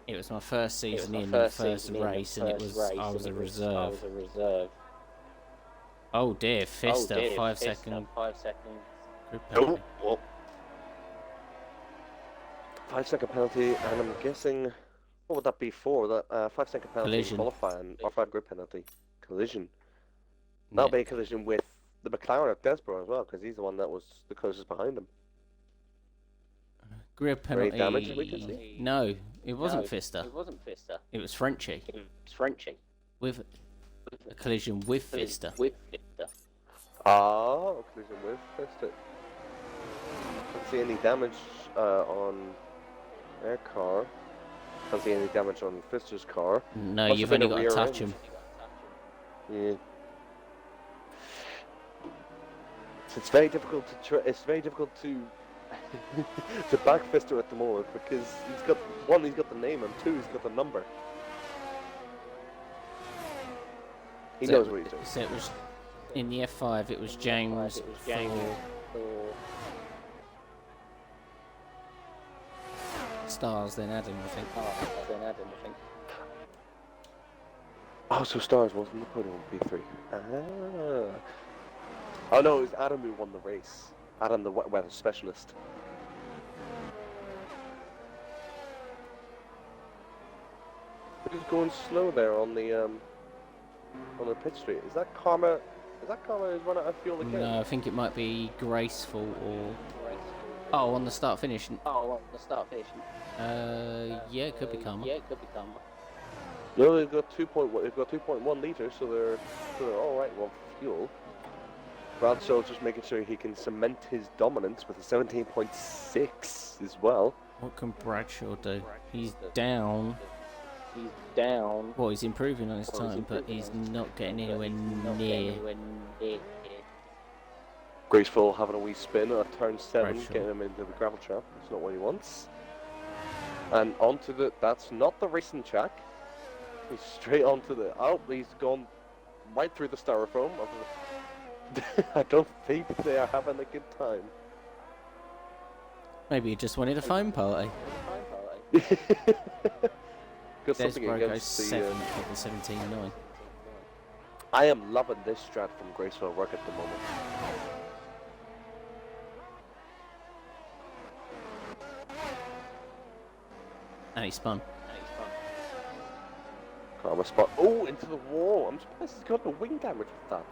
It was my first season in the first race, and I was a reserve. Oh dear, Fister, 5 second. Group penalty. Oh, 5 second penalty, and I'm guessing, what would that be for? That 5 second penalty Collision. Qualifying or 5 group penalty collision. That'll be a collision with the McLaren of Desborough as well, because he's the one that was the closest behind him. Grid penalty. Any damage we can see? No, it wasn't Fister. It was Frenchie. With a collision with Fister. Ah, collision with Fister. Can't see any damage on their car. Can't see any damage on Fister's car. No, you've only got to touch him. Yeah. So it's very difficult to to back Fister at the moment, because he's got the name, and 2, he's got the number. He knows what he's doing. So it was in the F5. It was James for Stars, then Adam, I think. Oh, so Stars wasn't the podium on P3. Ah. Oh no, it was Adam who won the race. Adam, the weather specialist. He's going slow there on the pit street. Is that Karma? Is that Karma who's run out of fuel again? No, I think it might be Graceful or. Oh, on the start finish. Yeah, it could be Karma. No, they've got 2.1. They've got 2.1 liters, so they're all right on fuel. Bradshaw's just making sure he can cement his dominance with a 17.6 as well. What can Bradshaw do? He's down. He's down. Well, he's improving on his time, but he's not getting anywhere near. Graceful having a wee spin at turn 7, Bradshaw. getting him into the gravel trap. It's not what he wants. And onto the. That's not the racing track. He's straight onto the. Oh, he's gone right through the styrofoam. I don't think they are having a good time. Maybe he just wanted a phone party. Got something Desbro goes against the. 7th of the 17.9. I am loving this strat from Graceful work at the moment. And he spun. Karma spot. Oh, into the wall. I'm surprised he's got no wing damage with that.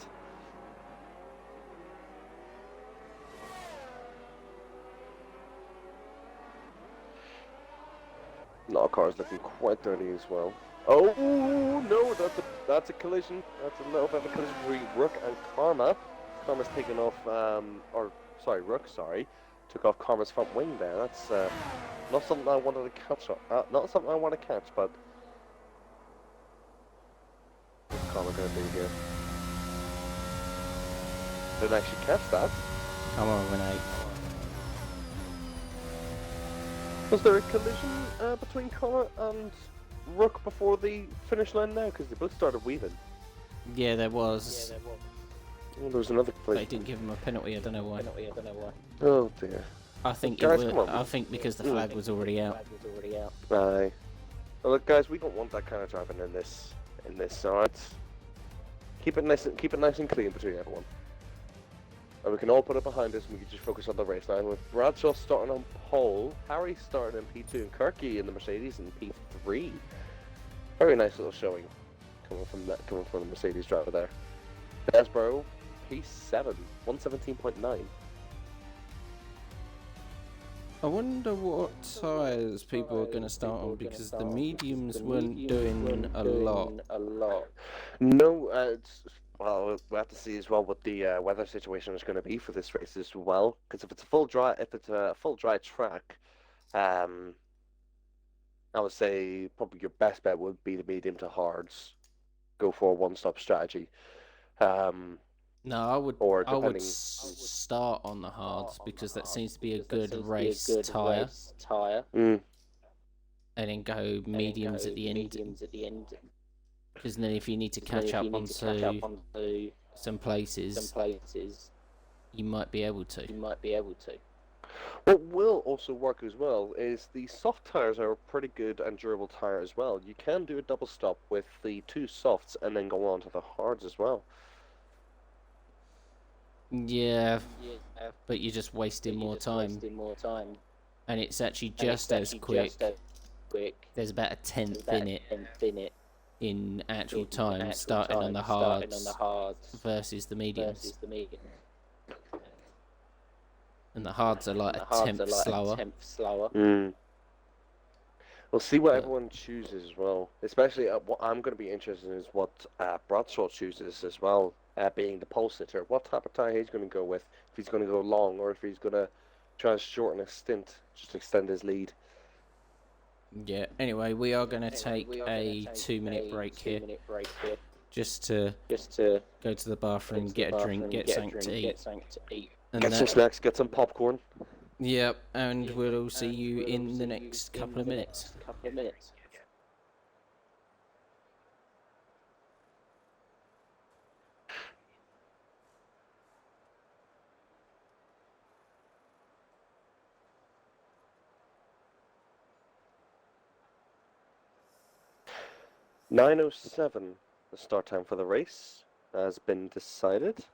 A lot of cars looking quite dirty as well. Oh no, that's a collision. That's a little bit of a collision between Rook and Karma. Karma's taken off, Rook, took off Karma's front wing there. That's not something I wanted to catch. Not something I want to catch, but what's Karma gonna do here? Didn't actually catch that. Come on, Renee. Was there a collision between Karma and Rook before the finish line now? Because they both started weaving. Yeah, there was. Oh, there was another But collision. he didn't give him a penalty. I don't know why. Oh dear. I think Guys, it come was, on. I think because the flag was already out. Aye. Well, look, guys, we don't want that kind of driving in this. Alright. Keep it nice and clean between everyone. And we can all put it behind us and we can just focus on the race now. With Bradshaw starting on pole, Harry starting in P2, and Kirky in the Mercedes in P3. Very nice little showing coming from the Mercedes driver there. Desbro, P7, 117.9. I wonder what tyres people are going to start on because the mediums weren't doing a lot. No, well, we'll have to see as well what the weather situation is going to be for this race as well. Because if it's a full dry track, I would say probably your best bet would be the medium to hards. Go for a one-stop strategy. No, I would. Or I would depending- start on the hards because that seems to be a good race tyre, Mm. and then go mediums at the end. Because then, if you need to catch up onto some places, you might be able to. What will also work as well is the soft tires are a pretty good and durable tire as well. You can do a double stop with the 2 softs and then go on to the hards as well. Yeah, but you're just wasting more time, and it's actually just as quick. There's about a tenth in it in actual time, starting on the hards versus the mediums. And the hards are like a tenth slower. Mm. We'll see what everyone chooses as well. Especially what I'm going to be interested in is what Bradshaw chooses as well, being the pole sitter. What type of tire he's going to go with, if he's going to go long or if he's going to try and shorten his stint, just to extend his lead. Yeah, anyway, we are going to take a 2-minute break here. Just to go to the bathroom, get a drink, get something to eat. And Get some snacks, get some popcorn. Yep, and we'll see you in the next couple of minutes. .9:07, the start time for the race has been decided.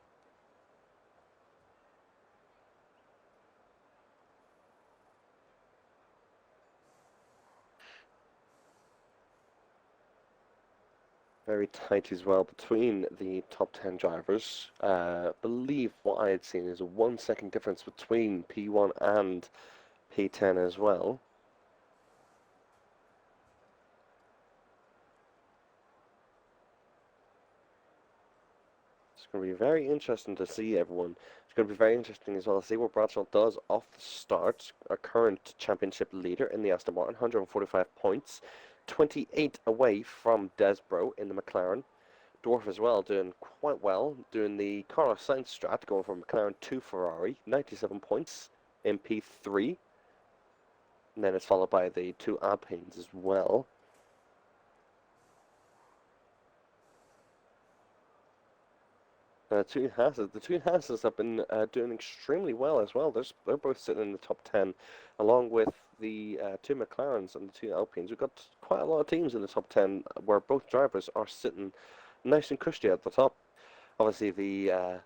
Very tight as well between the top 10 drivers. Believe what I had seen is a 1 second difference between P1 and P10 as well. It's going to be very interesting to see everyone. It's going to be very interesting as well to see what Bradshaw does off the start. Our current championship leader in the Aston Martin, 145 points, 28 away from Desbro in the McLaren. Dwarf as well, doing quite well, doing the Carlos Sainz strat, going from McLaren to Ferrari, 97 points in P3. And then it's followed by the two Alpines as well. The two Hasses have been doing extremely well as well. They're both sitting in the top 10, along with the two McLarens and the two Alpines. We've got quite a lot of teams in the top 10 where both drivers are sitting nice and cushy at the top. Obviously, the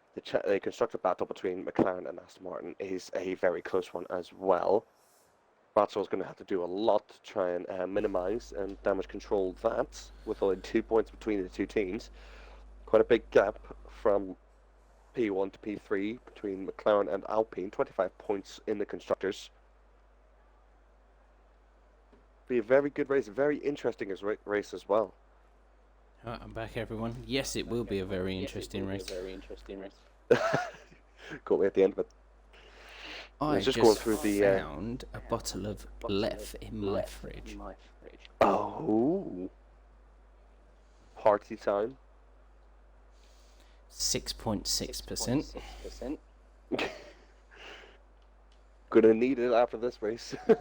constructor battle between McLaren and Aston Martin is a very close one as well. Bradshaw's going to have to do a lot to try and minimise and damage control that, with only 2 points between the two teams. Quite a big gap from P1 to P3 between McLaren and Alpine, 25 points in the constructors. Be a very good race, very interesting race as well. I'm back, everyone. Yes, it will be a very interesting race. Got me at the end of it. I just going through found a bottle of Lef in my fridge. Oh, party time. 6.6%. Gonna need it after this race. I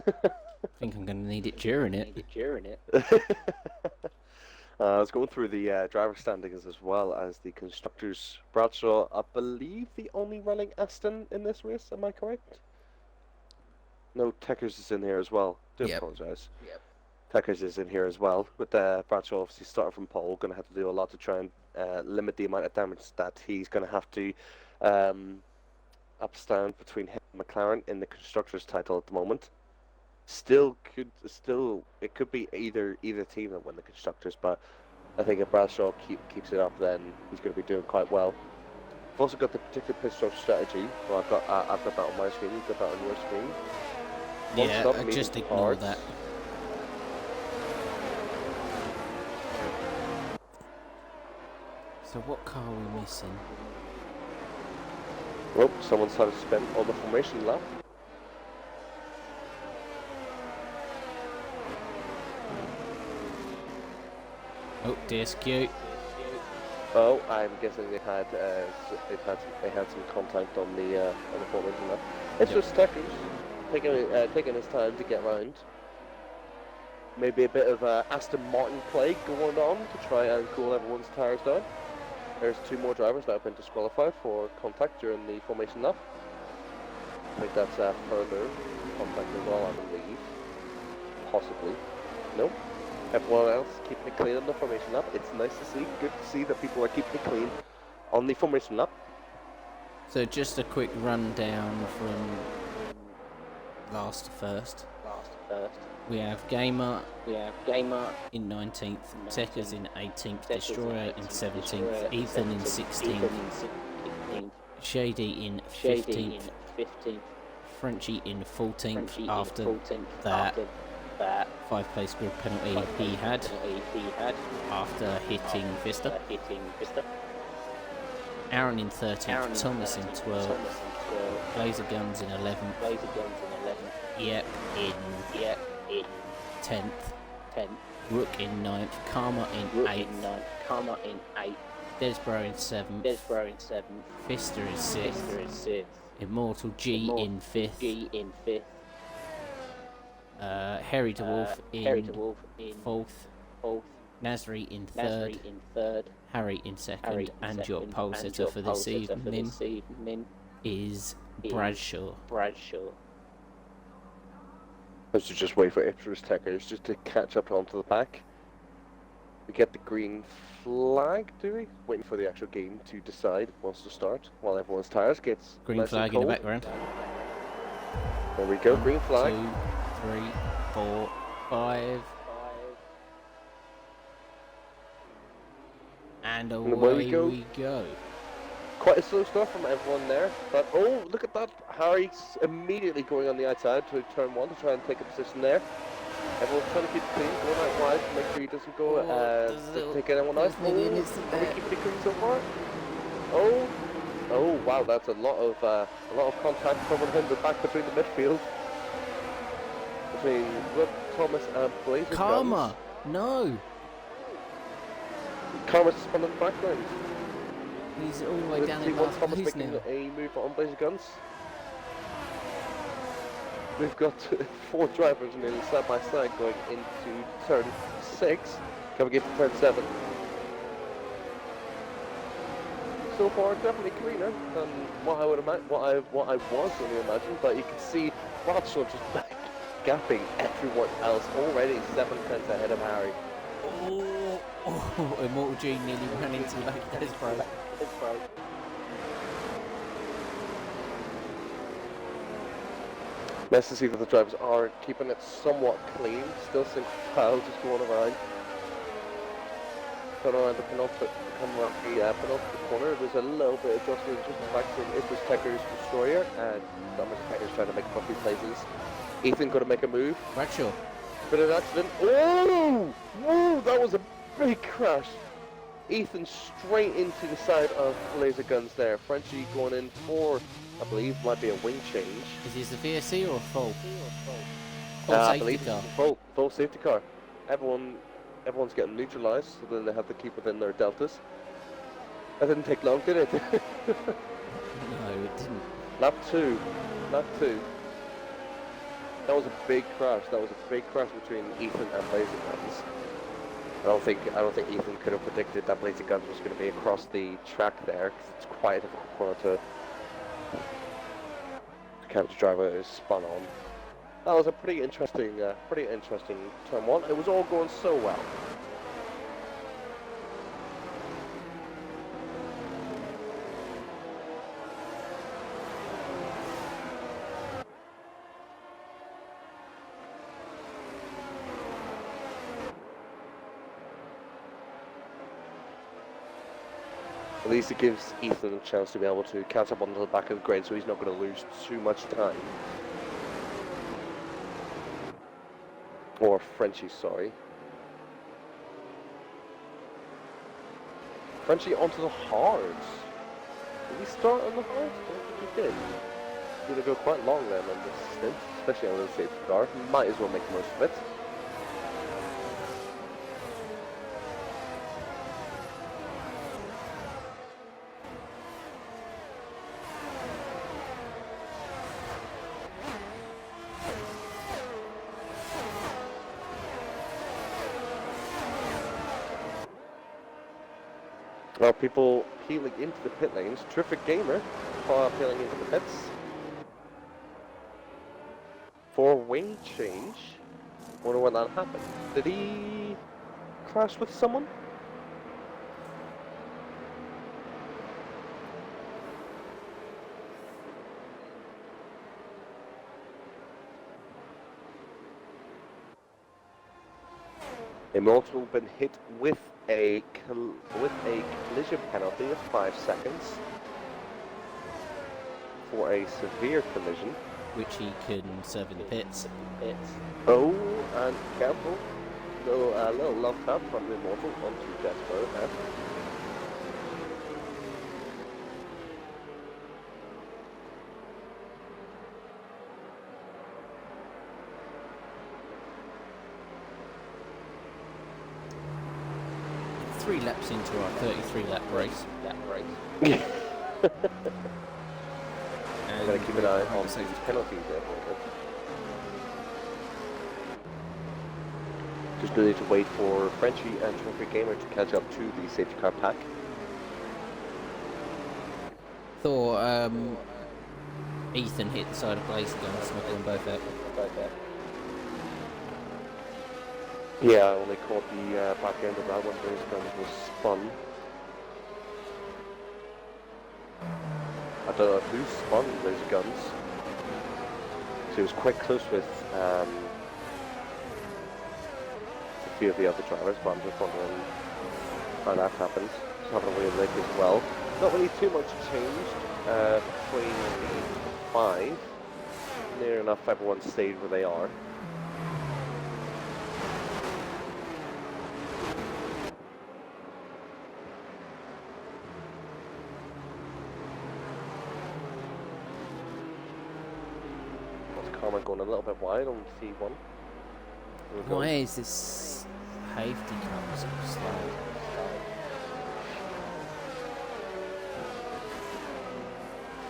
think I'm gonna need it during it. I was going through the driver standings as well as the constructors. Bradshaw, I believe, the only running Aston in this race. Am I correct? No, Techers is in here as well. Do apologise. Yep. Techers is in here as well. With Bradshaw obviously starting from pole, going to have to do a lot to try and limit the amount of damage that he's going to have to upstand between him and McLaren in the constructors' title at the moment. It could be either team that win the constructors, but I think if Bradshaw keeps it up, then he's going to be doing quite well. I've also got the particular pit stop strategy. Well, I've got that on my screen. You've got that on your screen. Yeah, just ignore that. So what car are we missing? Oh, someone's had to spin on the formation lap. Oh, DSQ. Oh, I'm guessing they had some contact on the formation lap. It's just Techers taking his time to get round. Maybe a bit of Aston Martin play going on to try and cool everyone's tyres down. There's two more drivers that have been disqualified for contact during the formation lap. I think that's further contact as well, I believe. Possibly. Nope. Everyone else keeping it clean on the formation lap. It's nice to see. Good to see that people are keeping it clean on the formation lap. So just a quick rundown from last to first. We have Gamer in 19th, Techers in 18th, Destroyer in 17th, Ethan in 16th, Shady in 15th, Frenchie in 14th after that 5-place grid penalty he had after hitting Vista. Aaron in 13th, Thomas in 12th, Laser Guns in 11th, Yep in 10th, Rook in 9th, Karma in 8th, Desbro in 7th, Vista in 6th, Immortal G in 5th, Harry DeWolf in 4th, Nasri in 3rd, Harry in 2nd, and your pole sitter for this evening is Bradshaw. Let's just wait for Ipswich Techers just to catch up onto the pack. We get the green flag, do we? Waiting for the actual game to decide wants to start while everyone's tyres gets Green nice flag in the background. There we go, green flag. 2, 3, 4, 5. And away we go. Quite a slow start from everyone there, but oh, look at that. Harry's immediately going on the outside to turn 1 to try and take a position there. Everyone's trying to keep it clean, going out wide to make sure he doesn't go take anyone out. Are we keeping it clean so far? Oh, oh wow, that's a lot of contact coming in the back between the midfield. Between Wood, Thomas and Blazer Karma! Guns. No! Karma's spun in the background. He's all the way down in T1 last Thomas place making now. a move on Blazer Guns. We've got 4 drivers nearly side by side going into turn 6, coming into turn 7. So far, definitely cleaner than what I would imagine, what I was going to imagine. But you can see Bradshaw just back gapping everyone else already 7 tenths ahead of Harry. Oh, Immortal G nearly ran into the back of his bro. Nice to see that the drivers are keeping it somewhat clean. Still single file just going around. Going around the penultimate corner. There's a little bit of adjustment just the fact that it was Tekker's Destroyer and Thomas Tekker's trying to make a few places. Ethan got to make a move. Bradshaw. Bit of an accident. Oh! Whoa! That was a big crash. Ethan straight into the side of Laser Guns there. Frenchie going in for, I believe, might be a wing change. Is this a VSC or a full? I Safety believe car. it's a full safety car. Everyone's getting neutralised, so then they have to keep within their deltas. That didn't take long, did it? No, it didn't. Lap 2. That was a big crash. That was a big crash between Ethan and Blazer Guns. I don't think Ethan could have predicted that Blazer Guns was going to be across the track there, because it's quite a difficult corner to catch the driver is spun on. That was a pretty interesting turn 1. It was all going so well. At least it gives Ethan a chance to be able to catch up onto the back of the grid, so he's not going to lose too much time. Or Frenchie, sorry. Frenchie onto the hards. Did he start on the hards? I don't think he did. He's going to go quite long then on this stint, especially on the safety car. Might as well make the most of it. Well, people peeling into the pit lanes. Terrific gamer peeling into the pits. For a wing change. Wonder when that happened. Did he crash with someone? Immortal been hit with a collision penalty of 5 seconds for a severe collision, which he can serve in the pits. Oh, and careful, a little love tap from the Immortal onto Despo there. Three laps into our 33-lap race. I'm going to keep an eye on the penalties there for a bit. Just need to wait for Frenchie and Terrific Gamer to catch up to the safety car pack. Thought Ethan hit the side of Blazer Guns, smuggling them both out. Yeah, I only caught the back end of that when Blazer Guns was spun. I don't know who spun Blazer Guns. So he was quite close with a few of the other drivers, but I'm just wondering how that happened. Just having a weird look as well. Not really too much changed between the 5. Near enough everyone stayed where they are. karma going a little bit wide on T1. There we go. Why is this safety car so slow?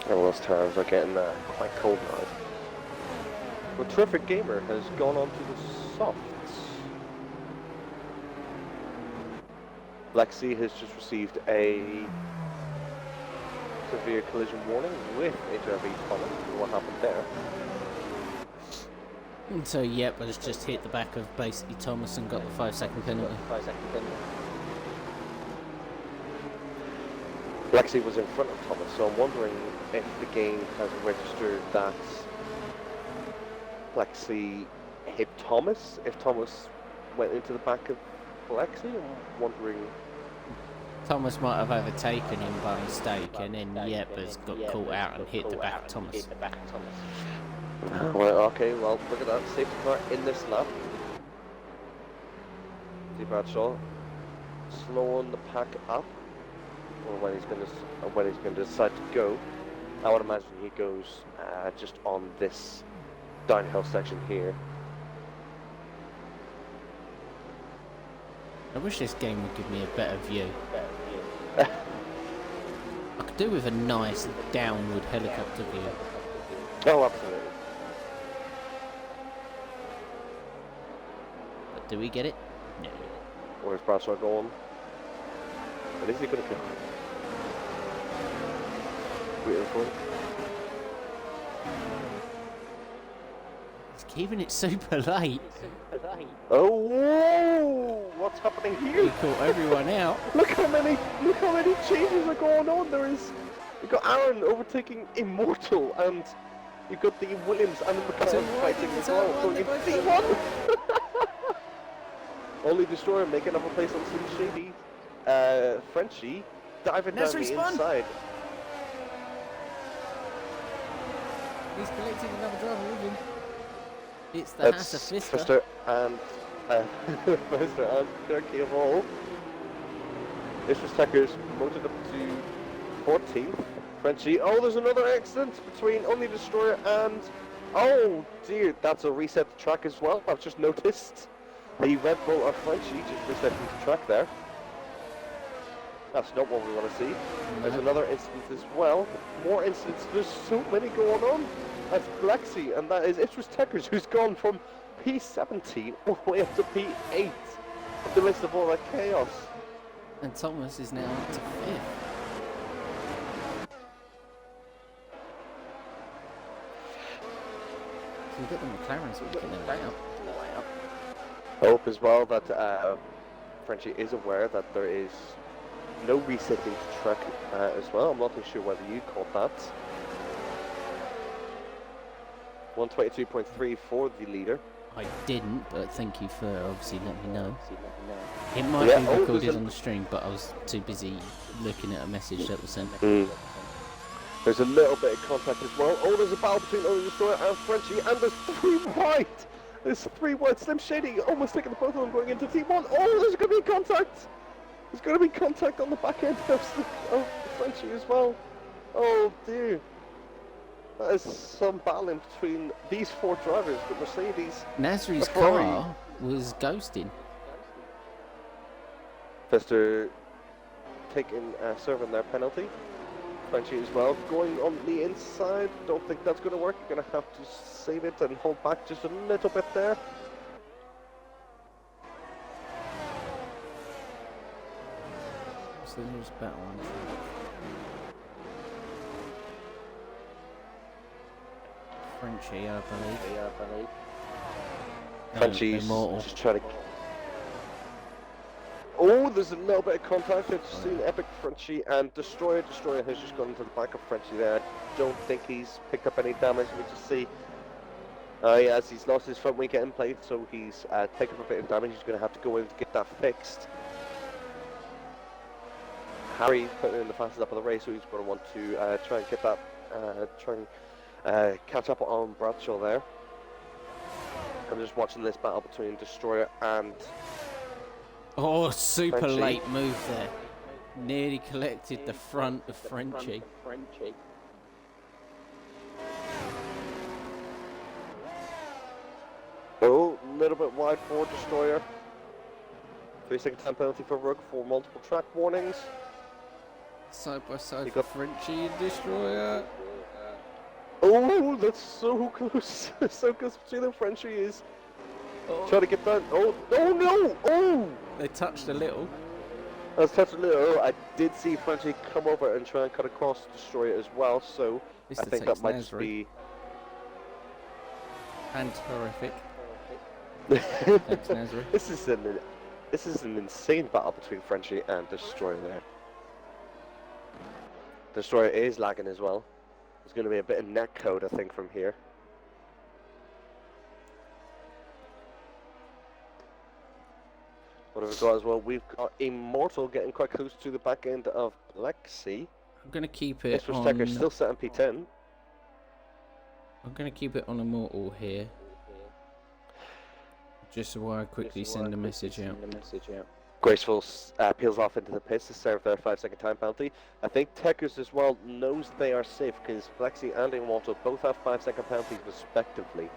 Oh, those tires are getting quite cold now. But Terrific Gamer has gone on to the softs. Lexi has just received a severe collision warning with HRV Thomas. What happened there? And so, yep, I just hit the back of basically Thomas and got the 5-second penalty. Lexi was in front of Thomas, so I'm wondering if the game has registered that Lexi hit Thomas, if Thomas went into the back of Lexi. I'm wondering. Thomas might have overtaken him by mistake, and then Yep has got caught out and hit the back of Thomas. Well, okay, well, look at that. Safety car in this lap. See Bradshaw slowing the pack up. Or when he's going to decide to go. I would imagine he goes just on this downhill section here. I wish this game would give me a better view. I could do with a nice downward helicopter view. Oh, absolutely. But do we get it? No. Where's Bradshaw going? What is he going to go? Beautiful. He's keeping it super late. Oh, whoa! What's happening He here? caught everyone out. Look how many changes are going on. You've got Aaron overtaking Immortal, and you've got the Williams and the McLaren fighting as well, going into T1. Only Destroyer making up a place on Slim Shady. Frenchie diving down the inside. He's collecting another driver with him. It's the That's Hasser Fister and Fister and Turkey of all. This was Tucker's promoted up to 14th. Frenchie. Oh, there's another accident between Only Destroyer and. Oh dear, that's a reset to track as well. I've just noticed the Red Bull of Frenchie just resetting to track there. That's not what we want to see. There's another incident as well. More incidents. There's so many going on. That's Lexi, and that is Ipswich Techers, who's gone from P17 all the way up to P8 in the midst of all that chaos. And Thomas is now up to 5th. So we've got the McLarens making their way up. I hope as well that Frenchie is aware that there is no resetting to track as well. I'm not too sure whether you caught that. 122.3 for the leader. I didn't, but thank you for obviously letting me know. It might be recorded on the stream, but I was too busy looking at a message that was sent. There's a little bit of contact as well. Oh, there's a battle between Only Destroyer and Frenchie, and there's 3 wide. There's 3 wide. Slim Shady almost taking the both of them going into T1. Oh, there's going to be contact. There's going to be contact on the back end of Frenchie as well. Oh dear. That is some battling between these 4 drivers. The Mercedes. Nasri's car was ghosting. Fister taking serving their penalty. Frenchie as well going on the inside. Don't think that's going to work. You're going to have to save it and hold back just a little bit there. So there's battle on track. Frenchie, I believe. Frenchie's just trying to. Oh, there's a little bit of contact. I've just seen Epic Frenchie and Destroyer. Destroyer has just gone into the back of Frenchie there. I don't think he's picked up any damage. We just see. Yes, he's lost his front wing end plate, so he's taken up a bit of damage. He's going to have to go in to get that fixed. Harry putting in the fastest lap of the race, so he's going to want to try and get that, catch up on Bradshaw there. I'm just watching this battle between Destroyer and. Oh, super Frenchie. late move there. Nearly collected the front of Frenchie. little bit wide for Destroyer. 3-second time penalty for Rook for multiple track warnings. Side by side for Frenchie and Destroyer. Oh, that's so close. So close between them. Frenchie is trying to get down. Oh no! Oh! They touched a little. I was touched a little. I did see Frenchie come over and try and cut across Destroyer as well, so I think that might just be... And horrific. Thanks, Nasri. This is an insane battle between Frenchie and Destroyer there. Destroyer is lagging as well. There's going to be a bit of net code, I think, from here. What have we got as well? We've got Immortal getting quite close to the back end of Lexi. I'm going to keep it on... Tekker still set on P10. I'm going to keep it on Immortal here. Just so I quickly send a message out. Graceful peels off into the pits to serve their 5-second time penalty. I think Tekkers as well knows they are safe because Flexi and Immortal both have 5-second penalties respectively.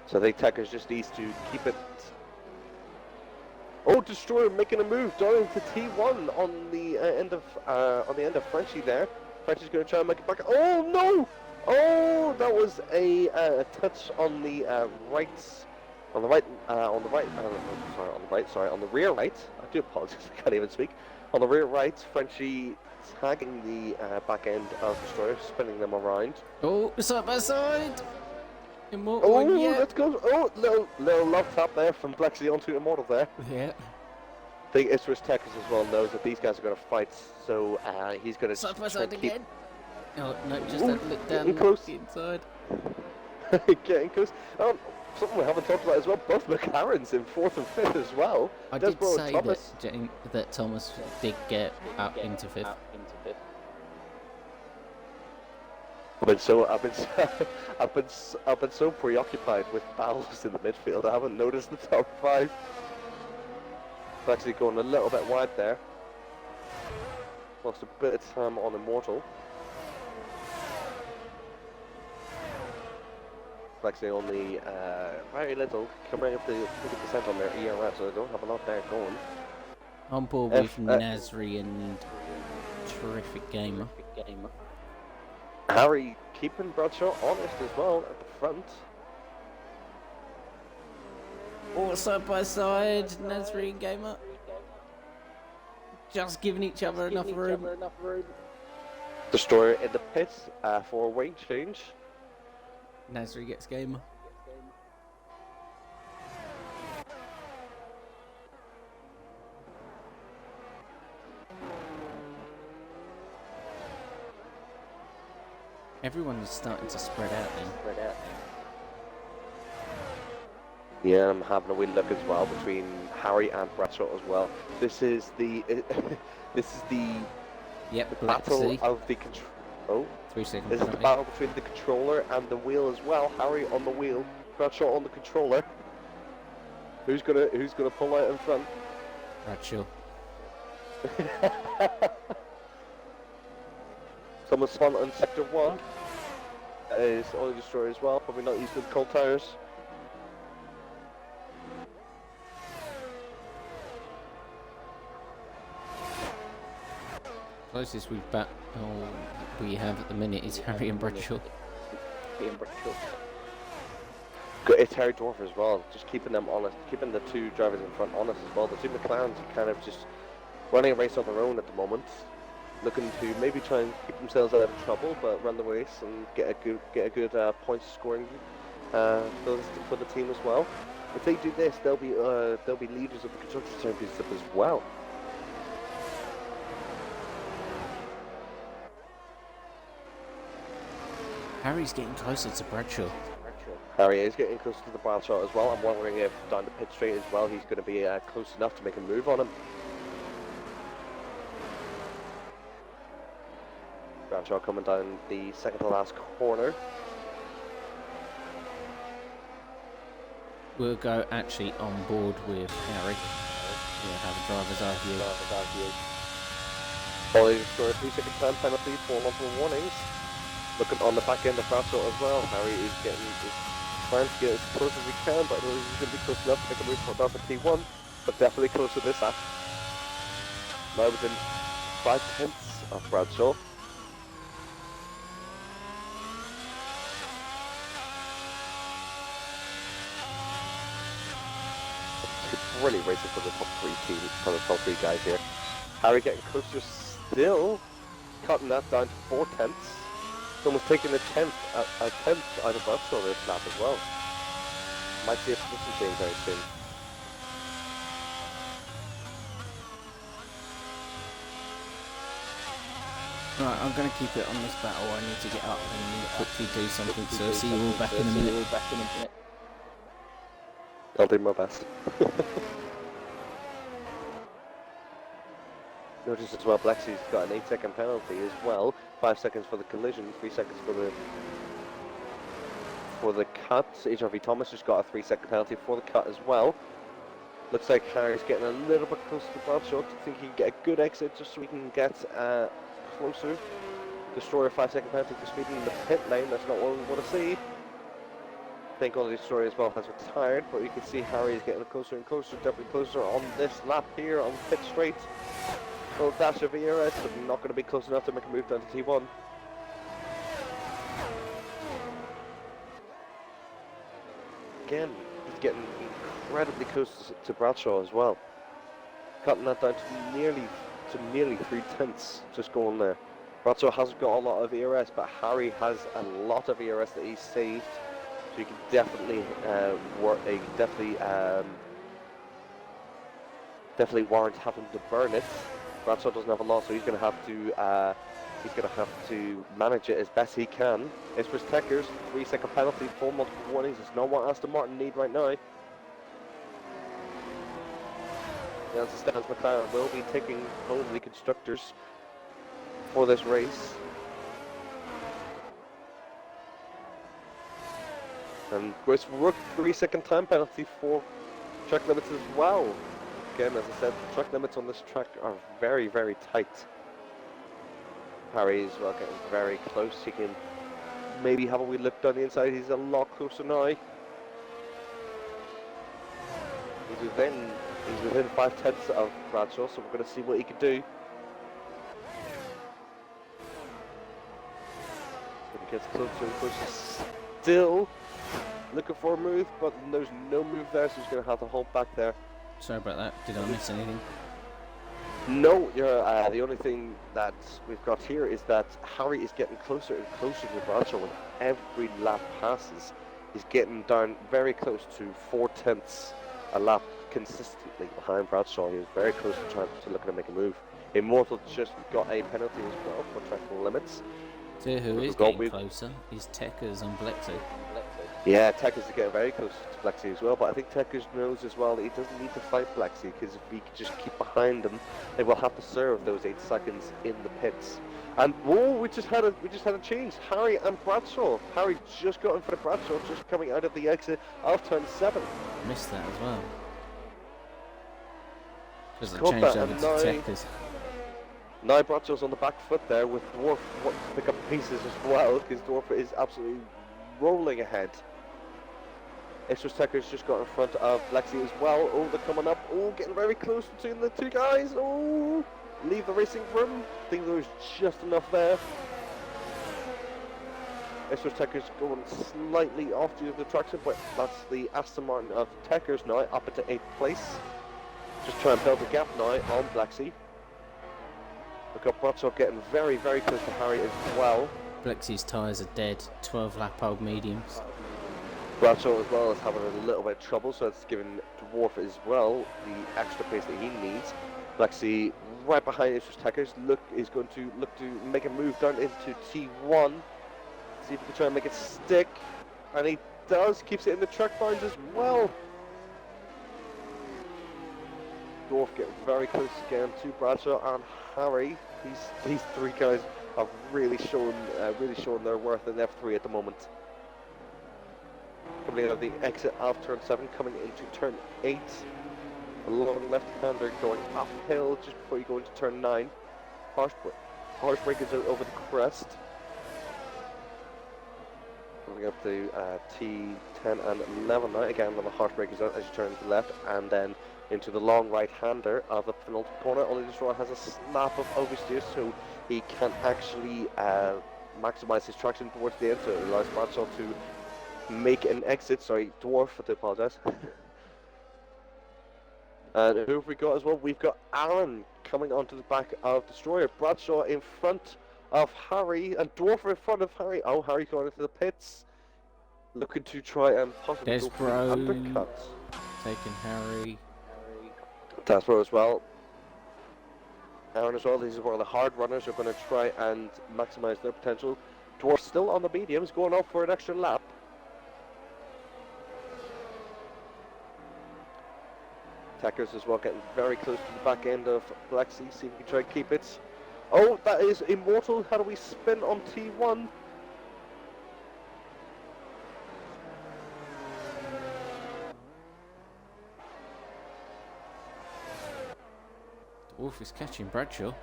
So I think Tekkers just needs to keep it. Oh, Destroyer making a move down to T1 on the end of Frenchie there. Frenchie's going to try and make it back. Oh no! Oh, that was a touch on the on the rear right. I do apologize, I can't even speak. On the rear right, Frenchie tagging the back end of Destroyer, spinning them around. Oh, side by side! Immortal, oh, yeah. Let's go. Oh, little love tap there from Flexi onto Immortal there. Yeah. I think Isris Tekkers as well knows that these guys are going to fight, so he's going to side by side again. Oh, no, just Ooh, that look down the inside. Getting close. Something we haven't talked about as well, both McLarens in 4th and 5th as well. I did say that Thomas did get up into 5th. I've been so preoccupied with battles in the midfield, I haven't noticed the top 5. It's actually going a little bit wide there. Lost a bit of time on Immortal. Actually only very little, coming up to 50% on their ERS, so they don't have a lot there going. On board with Nasri and terrific gamer. Harry keeping Bradshaw honest as well at the front. All side by side, Nasri and gamer. Just giving each other enough room. Destroyer in the pit for a wing change. Nasri gets gamer. Everyone's starting to spread out then. Yeah, I'm having a wee look as well between Harry and Bradshaw as well. This is the battle of the control. Oh, 3 seconds. this is the battle between the controller and the wheel as well. Harry on the wheel, Bradshaw on the controller. Who's gonna pull out in front? Bradshaw. Someone spun on sector 1. That is Oil Destroyer as well. Probably not used with cold tires. Closest we have at the minute is Harry and Bradshaw. It's Harry Dwarf as well, just keeping them honest, keeping the two drivers in front honest as well. The two McLarens are kind of just running a race on their own at the moment, looking to maybe try and keep themselves out of trouble, but run the race and get a good points scoring for the team as well. If they do this, they'll be leaders of the Constructors' Championship as well. Harry's getting closer to Bradshaw. Harry is getting closer to the Bradshaw as well. I'm wondering if down the pit straight as well, he's going to be close enough to make a move on him. Bradshaw coming down the second to last corner. We'll go actually on board with Harry. We'll have a driver's RVU. Following for a 3-second time penalty for multiple warnings. Looking on the back end of Bradshaw as well. Harry is getting trying to get as close as we can, but I don't think he's going to be close enough to make a move for another T1, but definitely close to this lap. Now within 5/10 of Bradshaw. Brilliant racing for the top three teams, for the top three guys here. Harry getting closer still, cutting that down to 4/10. It's almost taking a tenth out of Bradshaw this lap as well. Might see a position change very soon. Right, I'm going to keep it on this battle. I need to get up and quickly do something, so I'll see you all back in a minute. I'll do my best. Notice as well, Blexy's got an 8-second penalty as well. 5 seconds for the collision, 3 seconds for the cut. HRV Thomas just got a 3-second penalty for the cut as well. Looks like Harry's getting a little bit closer to Bradshaw. I think he can get a good exit just so we can get closer. Destroyer 5-second penalty for speeding in the pit lane. That's not what we want to see. Thank God the Destroyer as well has retired, but you can see Harry is getting closer and closer, definitely closer on this lap here on pit straight. Little dash of ERS, but not going to be close enough to make a move down to T1. Again, he's getting incredibly close to Bradshaw as well. Cutting that down to nearly 3/10, just going there. Bradshaw hasn't got a lot of ERS, but Harry has a lot of ERS that he's saved. So you can definitely definitely warrant having to burn it. Bradshaw doesn't have a lot, so he's going to have to manage it as best he can. It's for Techers, 3-second penalty, 4 multiple warnings. It's not what Aston Martin need right now. As it stands, McLaren will be taking home the constructors for this race. And Grace Rook, 3-second time penalty for track limits as well. Again, as I said, the track limits on this track are very, very tight. Harry is well getting very close. He can maybe have a wee look down the inside. He's a lot closer now. He's within 5/10 of Bradshaw, so we're going to see what he can do. He gets closer and closer still. Looking for a move, but there's no move there, so he's going to have to hold back there. Sorry about that. Did I miss anything? No, the only thing that we've got here is that Harry is getting closer and closer to Bradshaw with every lap passes. He's getting down very close to 4/10 a lap consistently behind Bradshaw. He was very close to looking to make a move. Immortal just got a penalty as well for track limits. So who is getting closer is Techers and Blexy. Yeah, Techers is getting very close to Blexy as well, but I think Techers knows as well that he doesn't need to fight Blexy, because if he can just keep behind him, they will have to serve those 8 seconds in the pits. And whoa, we just had a change. Harry and Bradshaw. Harry just got in for the Bradshaw, just coming out of the exit of turn 7. Missed that as well. Because I changed over to Techers. Now Bradshaw's on the back foot there, with Dwarf wanting to pick up pieces as well, because Dwarf is absolutely rolling ahead. Extras Techers just got in front of Blexy as well. Oh, they're coming up. Oh, getting very close between the two guys. Oh, leave the racing room. I think there was just enough there. Extras Techers going slightly off due to the traction, but that's the Aston Martin of Techers now up into 8th place. Just trying to build a gap now on Blexy. We've got Bradshaw getting very, very close to Harry as well. Blexy's tyres are dead. 12 lap old mediums. Bradshaw as well is having a little bit of trouble, so it's giving Dwarf as well the extra pace that he needs. Blexy right behind his Techers is going to look to make a move down into T1. See if he can try and make it stick. And he does, keeps it in the track bounds as well. Dwarf getting very close again to Bradshaw and Harry. These three guys have really shown their worth in F3 at the moment. Coming out of the exit of turn 7, coming into turn 8. A long left-hander going uphill just before you go into turn 9. Harsh break is over the crest. Coming up to T10 and 11 now. Again, on the heartbreaker zone as you turn to the left, and then into the long right-hander of the penultimate corner. Only Destroyer has a snap of oversteer, so he can actually maximise his traction towards the end, so it allows Bradshaw to make an exit. Sorry, Dwarf, I do apologise. And who have we got as well? We've got Aaron coming onto the back of Destroyer. Bradshaw in front of Harry, and Dwarf in front of Harry. Oh, Harry going into the pits, looking to try and possibly go for an undercut. Taking Harry. Desbro as well. Aaron as well. These are one of the hard runners who are going to try and maximise their potential. Dwarf still on the mediums, going off for an extra lap. Techers as well, getting very close to the back end of Blacksea, see if we can try and keep it. Oh, that is Immortal. How do we spin on T1? Wolf is catching Bradshaw.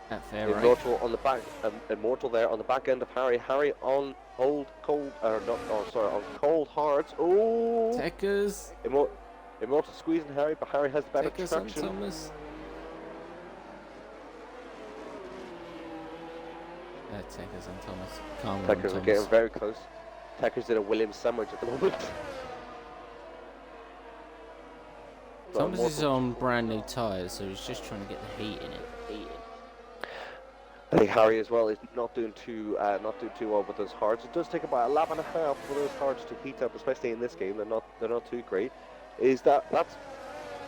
At fair Immortal rate. on the back, Immortal there on the back end of Harry. Harry on on cold hards. Oh, Techers. Immortal squeezing Harry, but Harry has better Techers traction. on Thomas. Techers on Thomas. Calm on Techers are Thomas. getting very close. Techers did a Williams sandwich at the moment. Thomas is on brand new tyres, so he's just trying to get the heat in it. I think Harry as well is not doing too well with those hards. It does take about a lap and a half for those hards to heat up, especially in this game. They're not too great. That's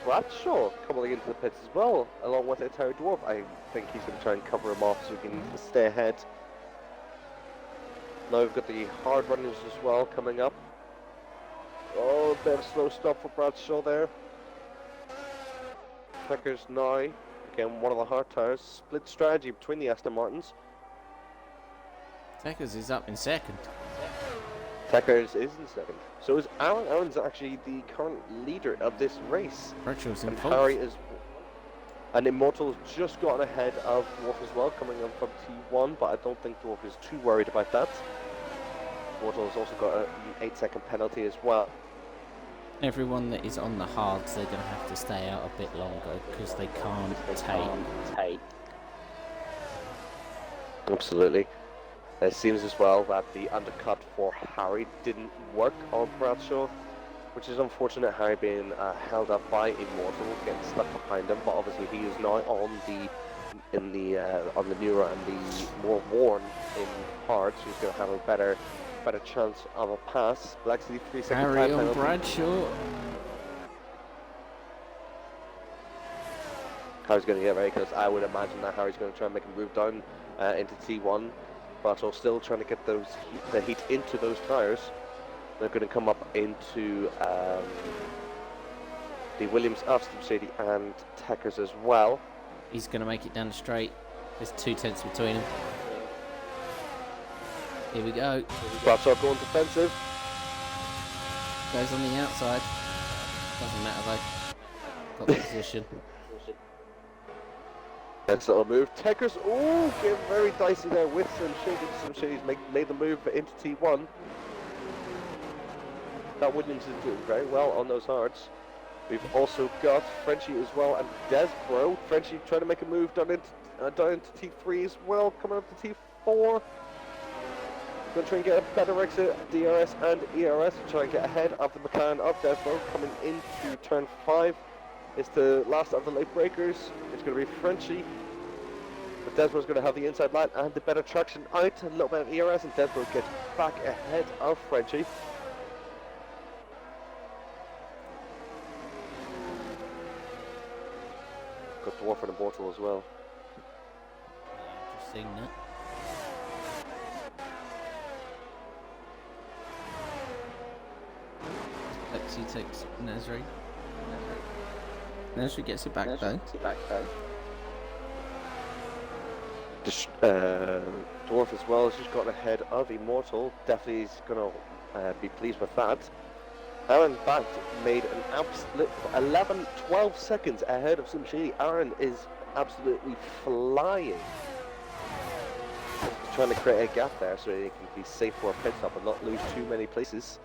Bradshaw coming into the pits as well, along with Terry Dwarf. I think he's going to try and cover him off so he can stay ahead. Now we've got the hard runners as well coming up. Oh, a bit of a slow stop for Bradshaw there. Checkers now. Again, one of the hard tires. Split strategy between the Aston Martins. Techers is up in second. Techers is in second. So is Aaron. Aaron's actually the current leader of this race. Bradshaw's in And fourth. Harry is. And Immortal's just gotten ahead of Dwarf as well, coming on from T1, but I don't think Dwarf is too worried about that. Immortal's also got an 8-second penalty as well. Everyone that is on the hards, they're going to have to stay out a bit longer because they can't take. Absolutely. It seems as well that the undercut for Harry didn't work on Bradshaw, which is unfortunate. Harry being held up by Immortal, getting stuck behind him, but obviously he is now on the newer and the more worn in hard, so he's going to have a better chance of a pass. Blacksea 3 second Harry time on penalty. Bradshaw. Harry's going to get very close. I would imagine that Harry's going to try and make a move down into T1. Bradshaw still trying to get the heat into those tyres. They're going to come up into the Williams of Shady and Techers as well. He's going to make it down the straight. There's 2 tenths between them. Here we go. Bradshaw going defensive. Goes on the outside. Doesn't matter though. Got the position. Next little move. Techers, oh, getting very dicey there with some Shady. Some Shady's made the move into T1. That Williams is doing very well on those hards. We've also got Frenchie as well and Desbro. Frenchie trying to make a move down into T3 as well, coming up to T4. Going to try and get a better exit, DRS and ERS, to try and get ahead of the McLaren of Desbro. Coming into turn 5. It's the last of the late breakers. It's going to be Frenchie. But Desbro's going to have the inside line and the better traction out. A little bit of ERS and Desbro gets back ahead of Frenchie. Got Dwarf and Immortal as well. Just seeing that. Lexi takes Nesri. Nesri gets it back though. Dwarf as well has just got ahead of Immortal. Definitely is going to be pleased with that. Aaron Batt made an absolute 12 seconds ahead of Sim Shady. Aaron is absolutely flying. trying to create a gap there so they can be safe for a pit stop and not lose too many places.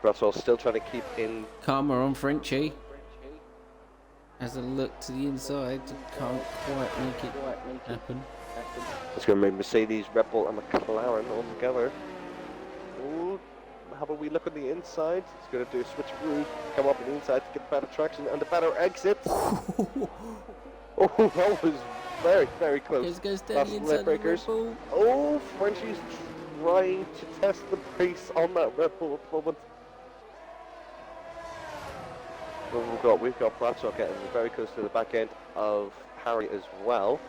Bradshaw still trying to keep in. Karma on Frenchie. Has a look to the inside. Can't quite make it happen. It's going to be Mercedes, Red Bull and McLaren all together. Ooh, have a wee look on the inside. It's going to do a switcheroo, come up on the inside to get better traction and a better exit. Oh, that was very, very close. Goes down the inside of the Red Bull. Oh, Frenchie's trying to test the pace on that Red Bull at the moment. Well, we've got Bradshaw getting very close to the back end of Harry as well.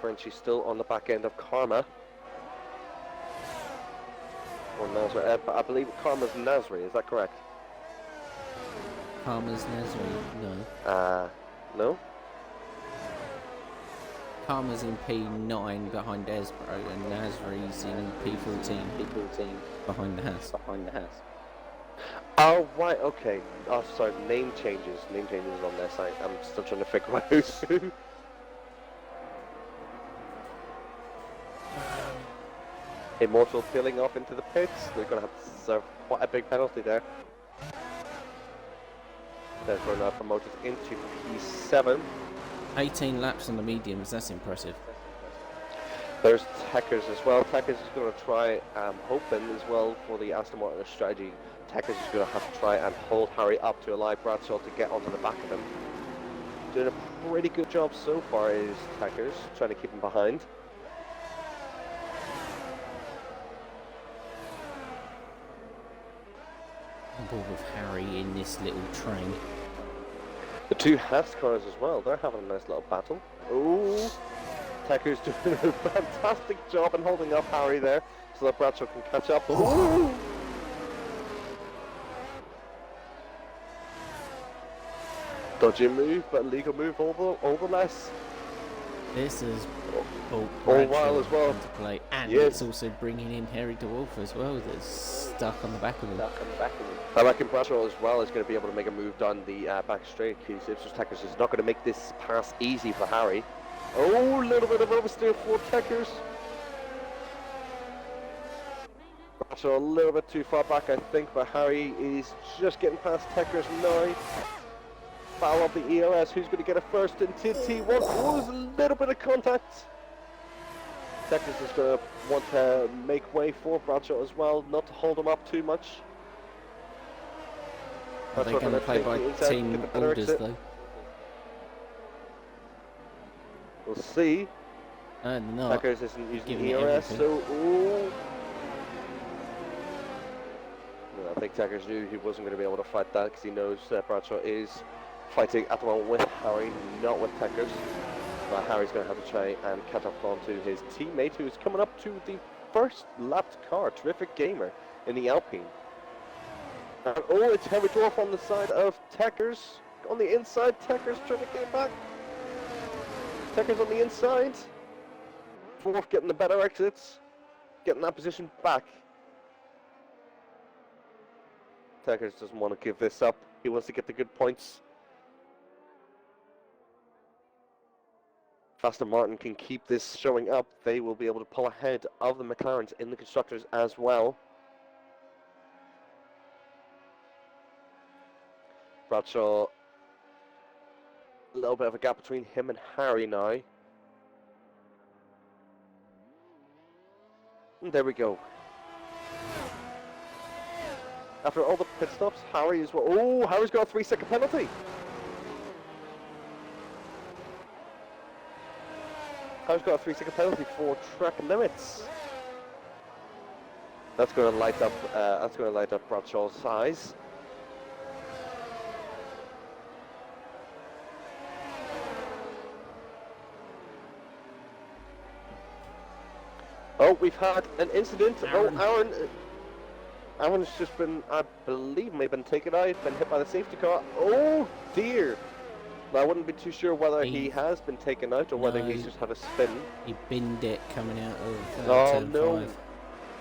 Frenchie still on the back end of Karma. Or Nasri. I believe Karma's Nasri, is that correct? Karma's Nasri, no. No? Karma's in P9 behind Esbro and Nasri's in P14 behind the Haas. Oh, right, okay. Oh, sorry, name changes on their site. I'm still trying to figure out who's who. Immortal peeling off into the pits. They're going to have to serve quite a big penalty there. Therefore now promoted into P7. 18 laps on the mediums, that's impressive. There's Tekkers as well. Tekkers is going to try hoping as well for the Aston Martin strategy. Tekkers is going to have to try and hold Harry up to allow Bradshaw to get onto the back of him. Doing a pretty good job so far is Tekkers, trying to keep him behind. On board with Harry in this little train. The two Haas cars as well, they're having a nice little battle. Oh, Tekker's doing a fantastic job in holding up Harry there so that Bradshaw can catch up. Ooh. Dodgy move, but legal move all the less. This is all while as well into play, and yes. It's also bringing in Harry DeWolf as well. That's stuck on the back of him. I reckon Bradshaw as well is going to be able to make a move down the back straight because Ipswich Tekkers is not going to make this pass easy for Harry. Oh, a little bit of oversteer for Tekkers. Bradshaw a little bit too far back, I think, but Harry is just getting past Tekkers now. Foul of the ERS, who's going to get it first into T1? Oh, there's a little bit of contact. Tekkers is going to want to make way for Bradshaw as well, not to hold him up too much. Are they going to play by team orders though? We'll see. And Tekkers isn't using ERS, so ooh. No, I think Tekkers knew he wasn't going to be able to fight that because he knows Bradshaw is fighting at the moment with Harry, not with Tekkers. But Harry's going to have to try and catch up onto his teammate who's coming up to the first lapped car, Terrific Gamer, in the Alpine. And oh, it's Heavy Dwarf on the side of Tekkers. On the inside, Tekkers trying to get back. Tekkers on the inside. Dwarf getting the better exits. Getting that position back. Tekkers doesn't want to give this up. He wants to get the good points. If Aston Martin can keep this showing up, they will be able to pull ahead of the McLarens in the constructors as well. Bradshaw, a little bit of a gap between him and Harry now. And there we go. After all the pit stops, Harry is... Oh, Harry's got a 3-second penalty. Harry's got a 3-second penalty for track limits. That's going to light up. That's going to light up Bradshaw's eyes. Oh, we've had an incident. Aaron. Oh, Aaron's just been, I believe, may have been taken out, been hit by the safety car. Oh dear. Now, I wouldn't be too sure whether he has been taken out or whether he's just had a spin. He binned it coming out of turn turn 5.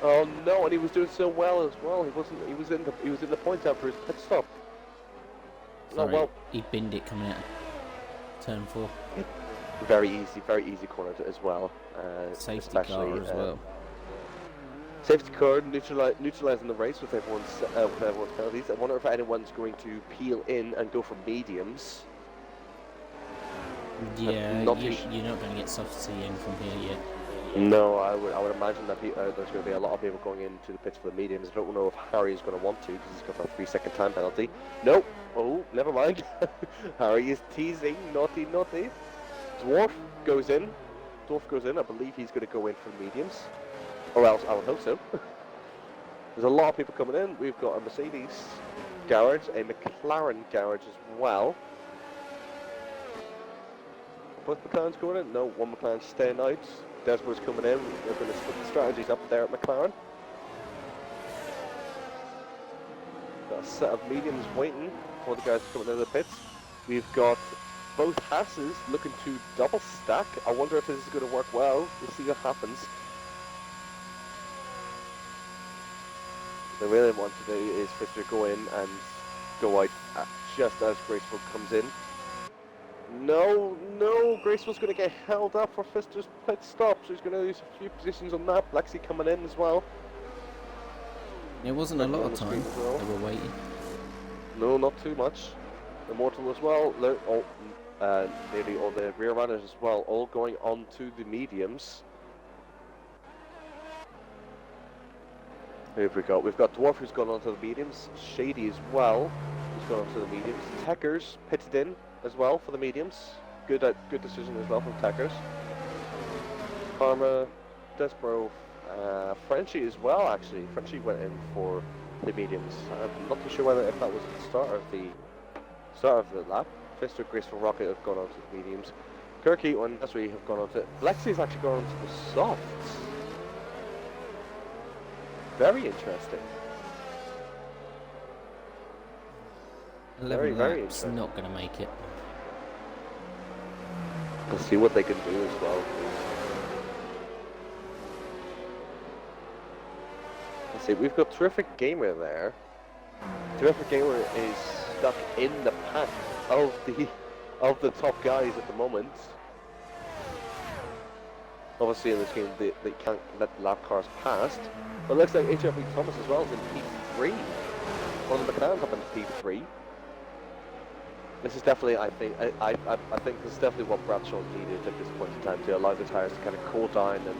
Oh no, and he was doing so well as well. He wasn't. He was in the points after his pit stop. Sorry, Oh well. he binned it coming out. turn 4. Very easy corner as well. Safety car as well. Safety car neutralising the race with everyone's penalties. I wonder if anyone's going to peel in and go for mediums. Yeah, you're not going to get soft in from here yet. No, I would imagine that there's going to be a lot of people going into the pits for the mediums. I don't know if Harry is going to want to because he's got that 3-second time penalty. No, oh, never mind. Harry is teasing, naughty. Dwarf goes in. I believe he's going to go in for the mediums. Or else, I would hope so. There's a lot of people coming in. We've got a Mercedes garage, a McLaren garage as well. Both McLarens going in? No, one McLaren's staying out. Desmo's coming in. They're going to split the strategies up there at McLaren. Got a set of mediums waiting for the guys coming into the pits. We've got both Hasses looking to double stack. I wonder if this is going to work well. We'll see what happens. What they really want to do is Fister go in and go out just as Graceful comes in. No, Graceful's going to get held up for Fister's pit stop, so he's going to lose a few positions on that. Lexi coming in as well. It wasn't a lot of time they were waiting. No, not too much. Immortal as well. Nearly all the rear runners as well, all going on to the mediums. Who have we got? We've got Dwarf who's gone on to the mediums. Shady as well, who's gone on to the mediums. Techers pitted in as well for the mediums. Good decision as well from Techers. Karma, Despero, Frenchie as well actually. Frenchie went in for the mediums. I'm not too sure if that was at the start of the lap. Fister, Graceful, Rocket have gone on to the mediums. Kirky and Desiree have gone on to... Lexi's actually gone on to the softs. Very interesting. 11 laps, not going to make it. We'll see what they can do as well. Let's see, we've got Terrific Gamer there. Terrific Gamer is stuck in the pack of the top guys at the moment. Obviously in this game they can't let the lap cars past. But it looks like HFE Thomas as well is in P3. Well, the McLaren's up in P3. This is definitely, I think this is definitely what Bradshaw needed at this point in time to allow the tyres to kind of cool down and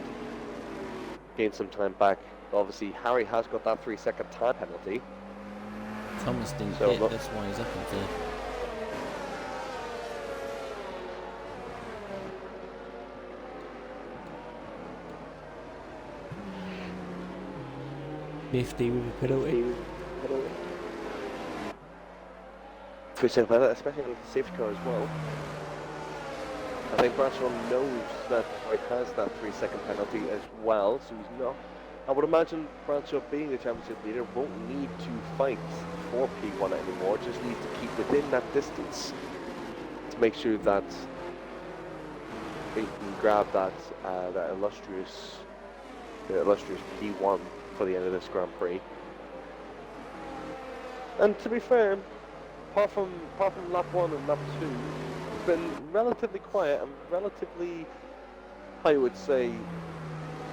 gain some time back. Obviously, Harry has got that 3-second time penalty. Thomas didn't hit, that's why he's up in third. Nifty with a penalty. Especially on the safety car as well. I think Bradshaw knows that he has that 3-second penalty as well, so he's not. I would imagine Bradshaw, being the championship leader, won't need to fight for P1 anymore, just needs to keep within that distance to make sure that he can grab that illustrious P1 for the end of this Grand Prix. And to be fair, apart from lap 1 and lap 2, it's been relatively quiet and relatively, I would say,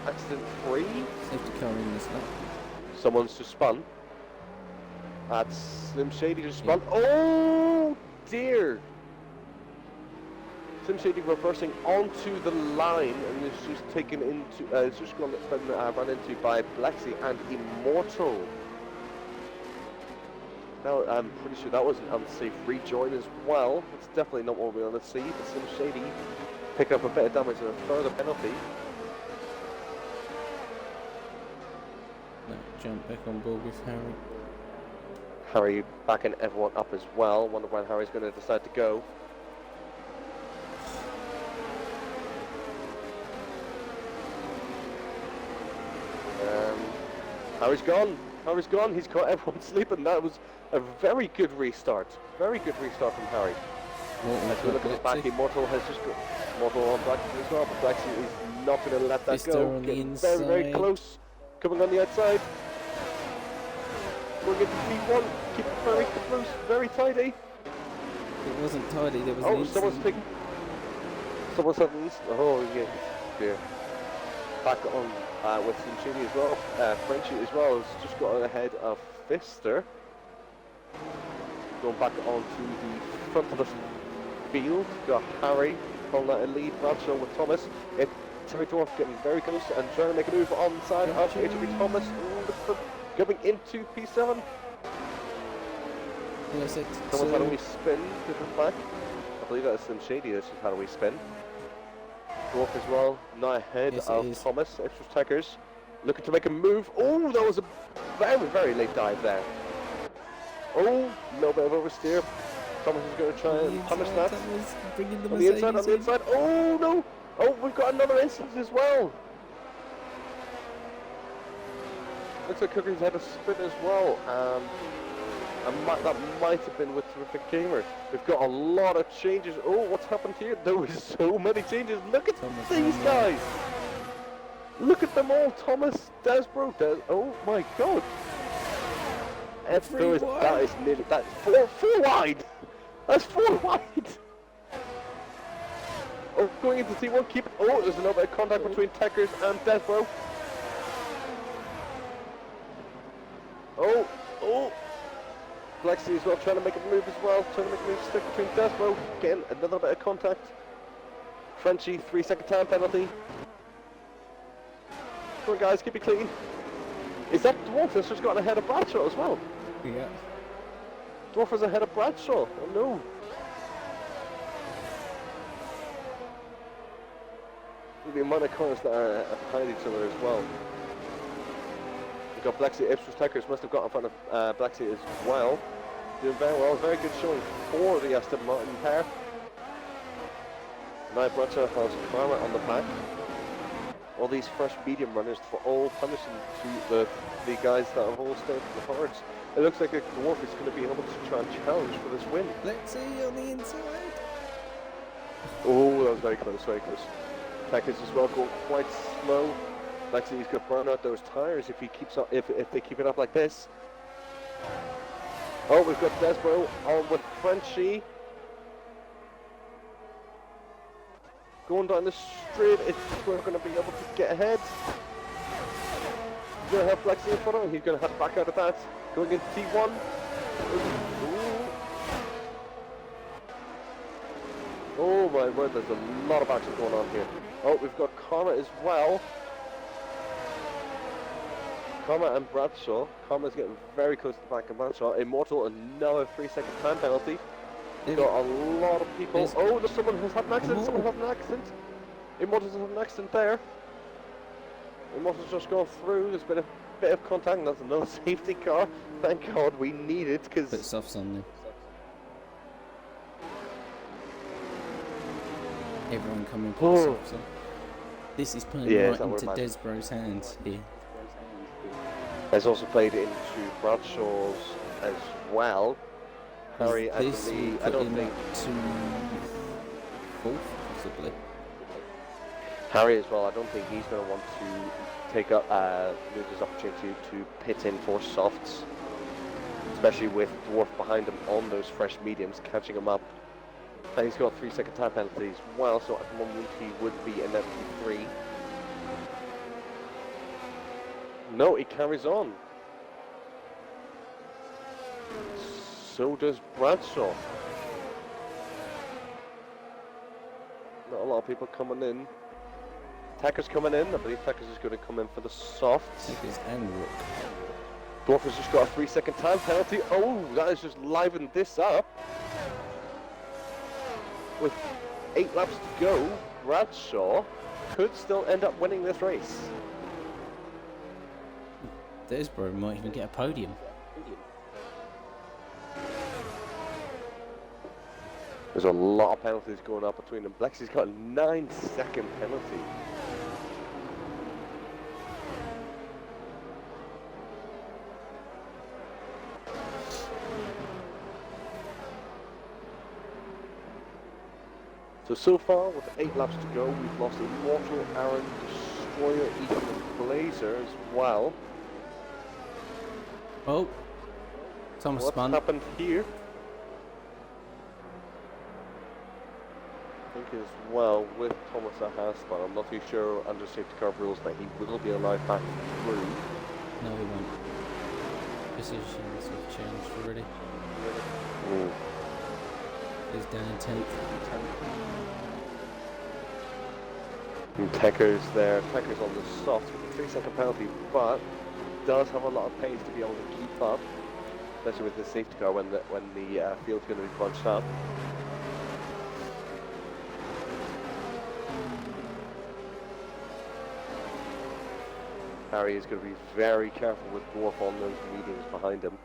accident-free. Safety car in this lap. Someone's just spun. That's Slim Shady just spun. Yeah. Oh dear! Slim Shady reversing onto the line and is just taken into, it's just been run into by Blexy and Immortal. Now, I'm pretty sure that was an unsafe rejoin as well. It's definitely not what we want to see. But Slim Shady pick up a bit of damage and a further penalty. No, jump back on board with Harry. Harry backing everyone up as well. Wonder when Harry's going to decide to go. Harry's gone. Harry's gone. He's caught everyone sleeping. That was a very good restart. Very good restart from Harry. As we look at his back, Immortal has just got Immortal on Blacksy as well, but Blacksy is not going to let that go. Getting very, very close. Coming on the outside. Going into P1. Keep it very close, very tidy. It wasn't tidy. There was someone's taking. Thomas Evans. Oh, yeah. Back on with Cincinnati as well. Frenchie as well has just got ahead of Pfister. Going back onto the front of the field. Got Harry on that lead. Bradshaw with Thomas. Terry Dwarf getting very close and trying to make a move on the side of HB Thomas. Going into P7. Thomas had a wee spin to the back. I believe that's Slim Shady that's just had a wee spin. Dwarf as well, now ahead of Thomas. Extra Techers looking to make a move. Oh, that was a very, very late dive there. Oh, a little bit of oversteer. Thomas is going to try and punish that. On the inside, on the inside. Oh, no. Oh, we've got another instance as well. Looks like Cooker's had a sprint as well. That might have been with Terrific Gamer. We've got a lot of changes. Oh, what's happened here? There was so many changes. Look at these guys. Look at them all. Thomas, Desbro, oh my God. That is nearly, that's four wide. That's 4 wide. Oh, going into T1, keep it. Oh, there's a little bit of contact between Techers and Desbro. Oh. Lexi as well, trying to make a move as well. Trying to make a move stick between Desbro. Again, another bit of contact. Frenchie, 3-second time penalty. Come on, guys, keep it clean. Is that Dwarf that's just gotten ahead of Bradshaw as well? Yeah. Dwarf is ahead of Bradshaw. Oh no. The amount of cars that are behind each other as well. We've got Blexy. Ipswich Techers must have got in front of Blexy as well. Doing very well. Very good showing for the Aston Martin pair. Now Bradshaw has Karma on the back. All these fresh medium runners for all punishing to the guys that have all stayed for the hards. It looks like a Dwarf is going to be able to try and challenge for this win. Let's see on the inside. Oh, that was very close, very close. Techers as well going quite slow. Lexi, he's going to burn out those tires if he keeps up, if they keep it up like this. Oh, we've got Desbro on with Frenchie. Going down the straight, we're going to be able to get ahead. He's going to have Lexi in front of him. He's going to have to back out of that. Going into T1. Ooh. Oh my word, there's a lot of action going on here. Oh, we've got Karma as well. Karma and Bradshaw. Karma's getting very close to the back of Bradshaw. Immortal, another 3-second time penalty. We've got a lot of people. Oh, there's someone who's had an accident. Someone had an accident. Immortal's had an accident there. Immortal's just gone through. There's been a bit of contact. And that's another safety car. Thank God we need it because. Put softs on there. Everyone coming put softs on. This is playing right into Desbro's hands here. Has also played into Bradshaw's as well. Harry, I believe, I don't think to fourth, possibly. Harry as well. I don't think he's going to want to take up lose his opportunity to pit in for softs, especially with Dwarf behind him on those fresh mediums, catching him up. And he's got 3-second time penalty as well, so at the moment he would be in P3. No, he carries on. So does Bradshaw. Not a lot of people coming in. Techers coming in. I believe Techers is going to come in for the softs. Techers and Rook. Dwarf has just got a 3-second time penalty. Oh, that has just livened this up. With 8 laps to go, Bradshaw could still end up winning this race. Desbro might even get a podium. There's a lot of penalties going up between them. Blexi's got a 9-second penalty. So far, with 8 laps to go, we've lost Immortal, Aaron, Destroyer, Ethan, and Blazer as well. Oh, Thomas spun. What's happened here? think as well with Thomas at half spot, I'm not too sure under safety car rules that he will be allowed back through. No, he won't. Positions have changed already. He's down in 10th. And Tekker's there. Tekker's on the soft with a 3-second penalty, but does have a lot of pace to be able to keep up, especially with the safety car when the field's going to be bunched up. Harry is going to be very careful with Dwarf on those mediums behind him.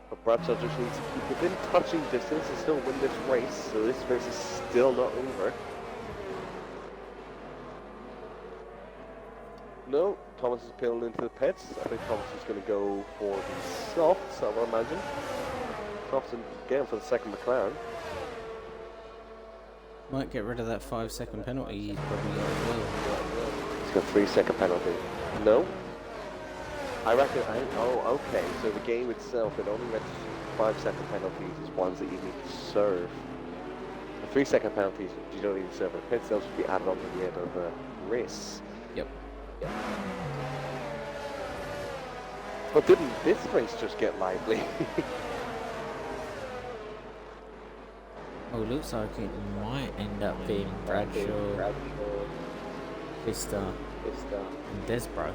But Bradshaw just needs to keep within touching distance and still win this race, so this race is still not over. No, Thomas is peeling into the pits. I think Thomas is going to go for the softs, I would imagine. Softs again for the second McLaren. Might get rid of that 5-second penalty he's probably got as well. He's got a 3-second penalty. No? I reckon, oh, okay, so the game itself, it only registers 5-second penalties as ones that you need to serve. The 3-second penalties, you don't need to serve. The pits, those should be added on to the end of the race. Yep. But didn't this race just get lively? Oh, looks like it might end up being Bradshaw, Vista, and Desbro.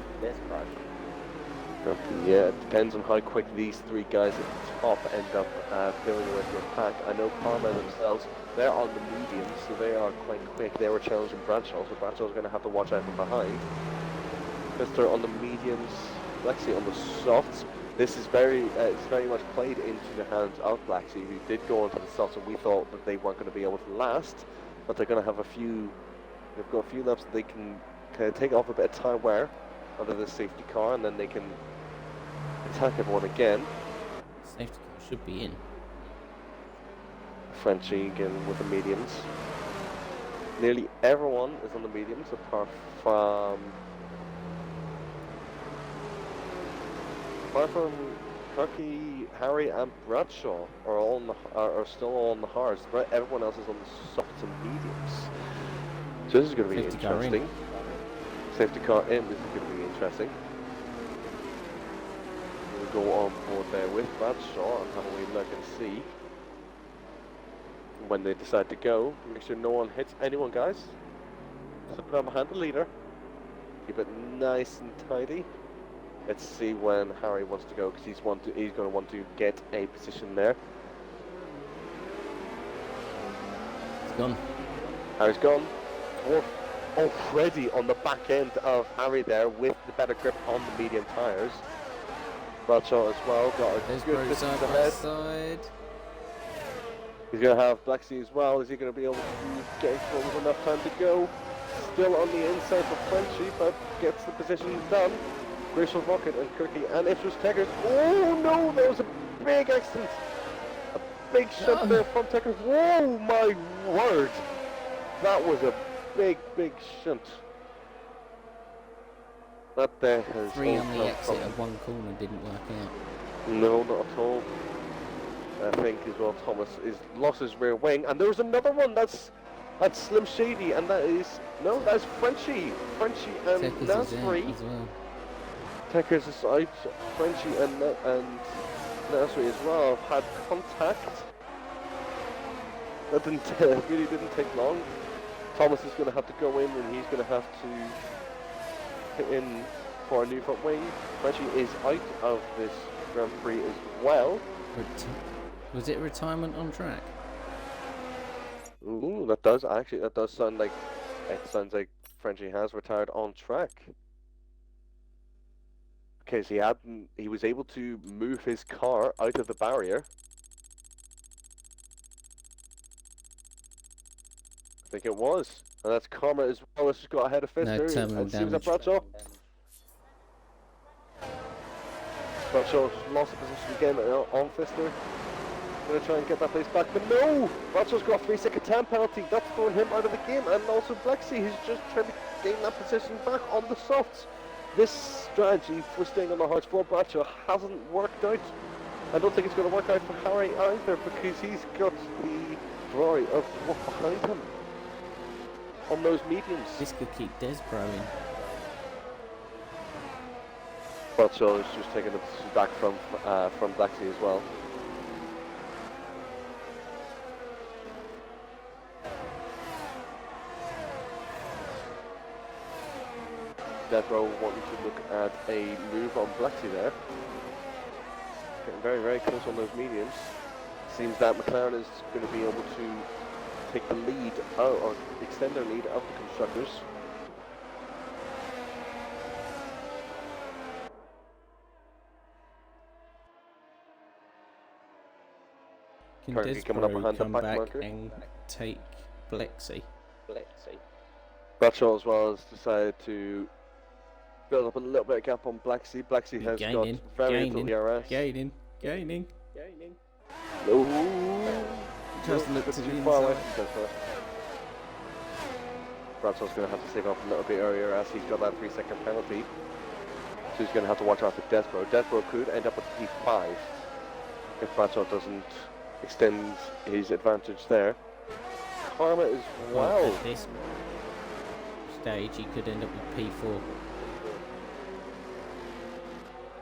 Yeah, it depends on how quick these three guys at the top end up filling with the pack. I know Karma themselves, they're on the mediums, so they are quite quick. They were challenging Bradshaw, so Bradshaw's going to have to watch out from behind. Mister on the mediums, Lexi on the softs. This is it's very much played into the hands of Lexi, who did go onto the softs, and we thought that they weren't going to be able to last, but they're going to have they've got a few laps that they can kind of take off a bit of time wear under the safety car, and then they can attack everyone again. Safety car should be in. Frenchie again with the mediums. Nearly everyone is on the mediums apart from Kirky, Harry and Bradshaw are still on the hards, but everyone else is on the softs and mediums. So this is going to be interesting. Safety car in, this is going to be interesting. We'll go on board there with Bradshaw and have a wee look and see when they decide to go. Make sure no one hits anyone, guys. Sit down behind the leader. Keep it nice and tidy. Let's see when Harry wants to go, because he's going to want to get a position there. It's gone. Harry's gone. Dwarf already on the back end of Harry there with the better grip on the medium tyres. Bradshaw as well, got a good distance ahead. Side. He's going to have Blacksea as well. Is he going to be able to get in with enough time to go? Still on the inside for Frenchie, but gets the position done. Graceful Rocket and Kirky and Ipswich Teggers. Oh no, there was a big accident. A big shunt there from Teggers. Whoa, my word. That was a big shunt. That there has 3 on the exit of one corner didn't work out. No, not at all. I think as well Thomas lost his rear wing, and there was another one that's Slim Shady, and that's Frenchie and Nasri. Tekker's is out, Frenchie and Nasri as well have had contact. That really didn't take long. Thomas is going to have to go in, and he's going to have to hit in for a new front wing. Frenchie is out of this Grand Prix as well. Was it retirement on track? Ooh, that does sound like Frenchie has retired on track. Okay, so he was able to move his car out of the barrier. I think it was. And that's Karma as well. It's just got ahead of Fister. No terminal damage. Bradshaw. Bradshaw's lost the position again on Fister. Going to try and get that place back, but no! Bradshaw's got a 3-second time penalty. That's throwing him out of the game, and also Blexy, who's just trying to gain that position back on the softs. This strategy for staying on the hards for Bradshaw hasn't worked out. I don't think it's going to work out for Harry either, because he's got the Ferrari of Dwarf behind him. on those mediums. This could keep Desbro in. Bradshaw is just taking the position back from Blacksey as well. Desbro wanting to look at a move on Blacksey there. Getting very, very close on those mediums. Seems that McLaren is going to be able to take the lead out, or extend their lead of the constructors. Can Currently coming up Desbro behind the come back back marker. and take Blexy? Bradshaw as well has decided to build up a little bit of gap on Blacksey. Blacksey has got very little ERS. Gaining. Ooh. Just look to the too far away inside. from Desbro. Bradshaw's going to have to save up a little bit earlier as he's got that 3-second penalty. So he's going to have to watch out for Desbro. Desbro could end up with P5 if Bradshaw doesn't extend his advantage there. Karma as well. At this stage, he could end up with P4.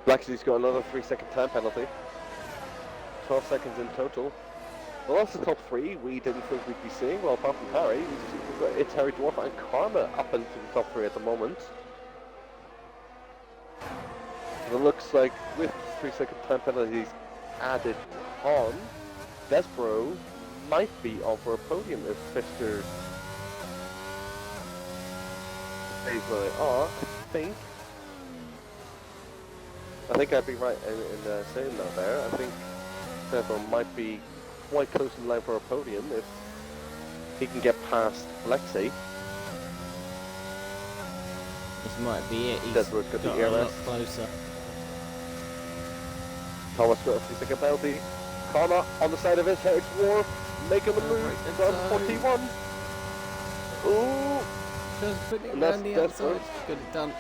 Blacksey's got another 3-second time penalty. 12 seconds in total. Well, that's the top three we didn't think we'd be seeing. Well, apart from Harry, it's Harry Dwarf and Karma up into the top three at the moment. It looks like with 3-second time penalties added on, Desbro might be on for a podium if Fister stays where they are. I think I'd be right in saying that there. I think Desbro might be quite close in line for a podium if he can get past Alexei. This might be it. He's Desbro's got the a lot ERS. closer. Thomas got a 3-second penalty. Karma on the side of his Herrick Dwarf, making the move. He's on 41. Ooh! Just putting it And that's around the Desbro. outside. Good done.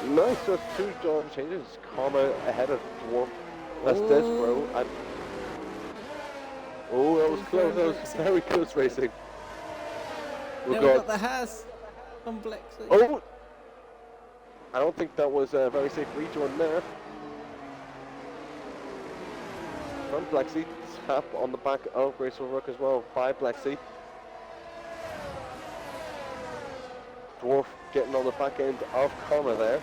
Nice, so 2 job changes. Karma ahead of Dwarf. That's Desbro. And oh, that was close. That was very close racing. Now we've got the Haas on Blexy. Oh! I don't think that was a very safe rejoin there. From Blexy, tap on the back of Graceful Rook as well by Blexy. Dwarf getting on the back end of Karma there.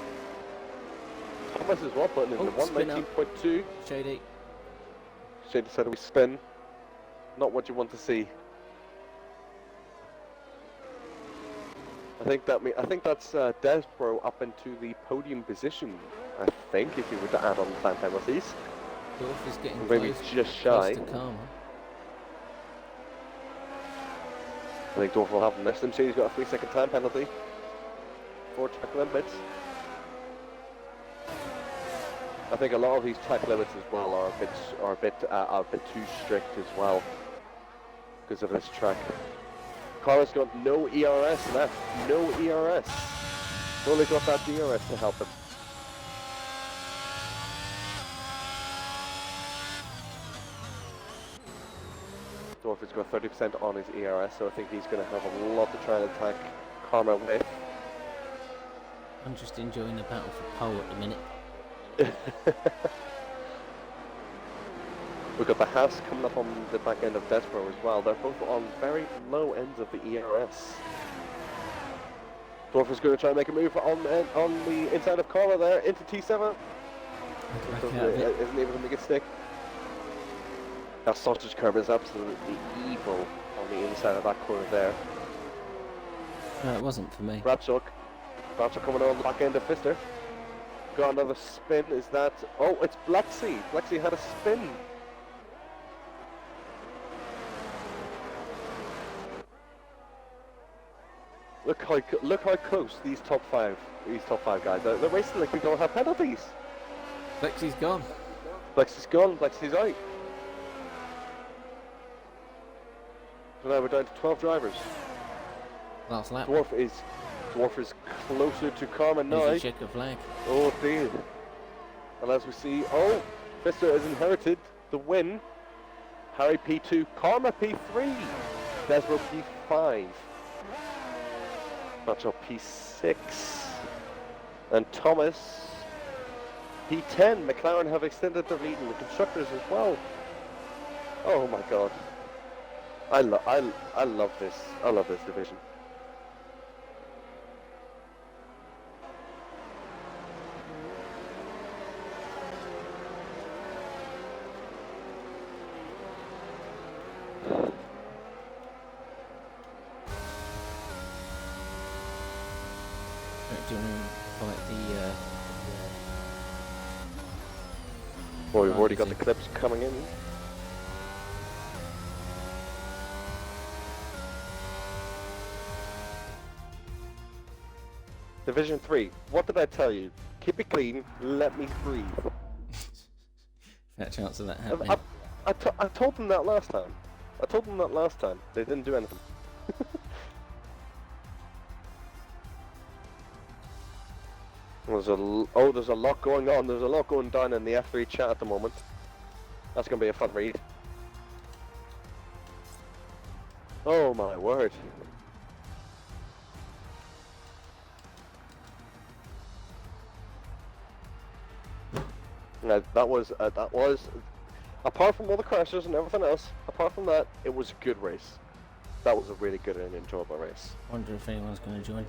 Thomas as well putting in the 119.2. Shady. Shady said we spin. Not what you want to see. I think that's Desbro up into the podium position. I think if you were to add on the time penalties. Dwarf is getting Maybe close, just shy. close to Karma. I think Dwarf will have the next. Shady's got a 3-second time penalty. 4 track limits. I think a lot of these track limits as well are a bit too strict as well because of this track. Karma's got no ERS left. No ERS. Only got that DRS to help him. Dwarf has got 30% on his ERS, so I think he's going to have a lot to try and attack Karma with. I'm just enjoying the battle for pole at the minute. We've got the Haas coming up on the back end of Desbro as well. They're both on very low ends of the ERS. Dwarf is going to try and make a move on the inside of Karma there into T7. Isn't able to make it stick. That sausage curve is absolutely evil on the inside of that corner there. No, it wasn't for me. Bradshaw coming on the back end of Fister. Got another spin, is that... Oh, it's Blexy. Blexy had a spin. Look how close these top five guys are. They're racing like we don't have penalties. Blexy's gone. Blexy's gone, Blexy's out. So now we're down to 12 drivers. Last lap. Dwarf is closer to Karma now. There's a checker flag. Oh dear. And as we see, oh, Fister has inherited the win. Harry P2, Karma P3, Desbro P5. Bradshaw P6. And Thomas P10. McLaren have extended their lead in the constructors as well. Oh my god. I love this. I love this division. Do you want to like the Well, we've already got the clips coming in. Division 3. What did I tell you? Keep it clean. Let me breathe. fat chance of that happening? I told them that last time. They didn't do anything. There's a lot going on. There's a lot going down in the F3 chat at the moment. That's going to be a fun read. Oh my word. Now, that was apart from all the crashes and everything else, apart from that, it was a good race. That was a really good and enjoyable race. Wonder if anyone's going to join.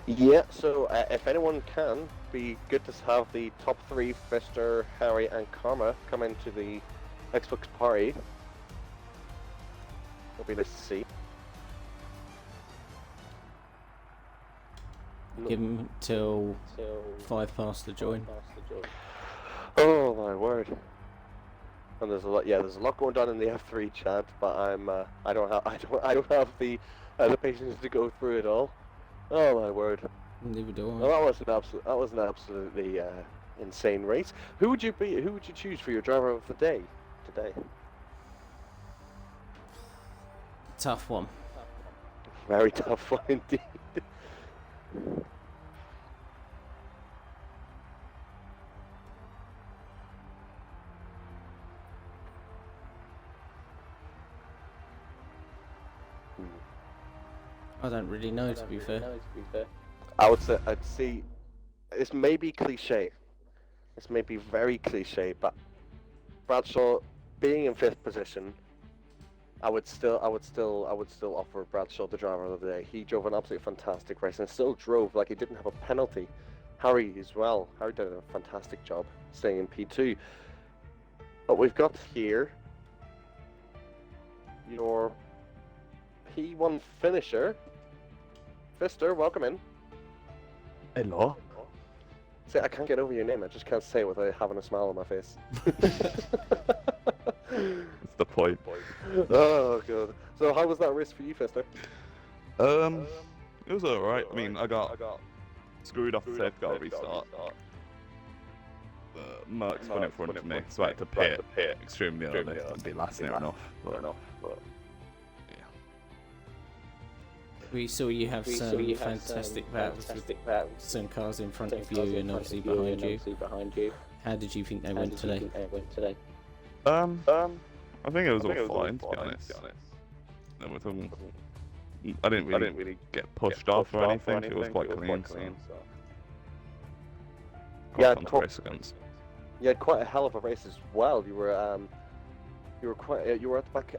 Yeah, so if anyone can, be good to have the top 3, Fister, Harry and Karma, come into the Xbox party. It'll be nice to see. Give them till 5 past to join. Oh my word! And there's a lot going down in the F3 chat, but I don't have the patience to go through it all. Oh my word! Neither do I. Well, that was an absolutely insane race. Who would you choose for your driver of the day today? Tough one. Very tough one indeed. I don't really know, to be fair. I'd say this may be cliche. This may be very cliche, but Bradshaw being in 5th position, I would still offer Bradshaw the driver of the day. He drove an absolutely fantastic race and still drove like he didn't have a penalty. Harry as well. Harry did a fantastic job staying in P2. But we've got here your P1 finisher. Fister, welcome in. Hello. See, I can't get over your name. I just can't say it without having a smile on my face. That's the point. Oh, good. So, how was that race for you, Fister? It was alright. I mean, I got screwed off the safeguard restart. Merckx went in front of me, so I had to pit extremely early and be last near enough. But We saw you have some fantastic battles with some cars in front of you and obviously behind you. How did you think they went today? I think it was all fine, to be honest. I didn't really get pushed off or anything. It was quite clean. Yeah, fun to race against. You had quite a hell of a race as well. You were at the back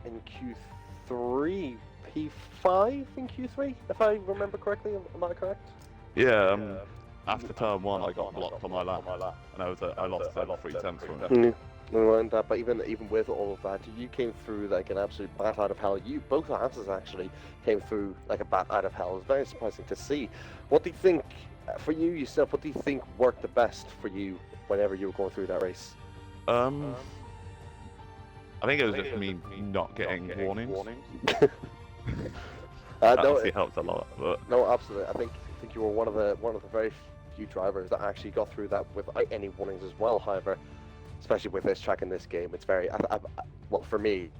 in Q3, P5 in Q3, if I remember correctly. Am I correct? Yeah. After turn 1, I got blocked on my lap, and I lost 3/10 from it. Around that, but even with all of that, you came through like an absolute bat out of hell. Both answers actually came through like a bat out of hell. It was very surprising to see. What do you think, for you yourself, what do you think worked the best for you whenever you were going through that race? I think it was just me not getting warnings. That obviously helped a lot. But... No, absolutely. I think you were one of the very few drivers that actually got through that without any warnings as well. However, especially with this track in this game, it's very well for me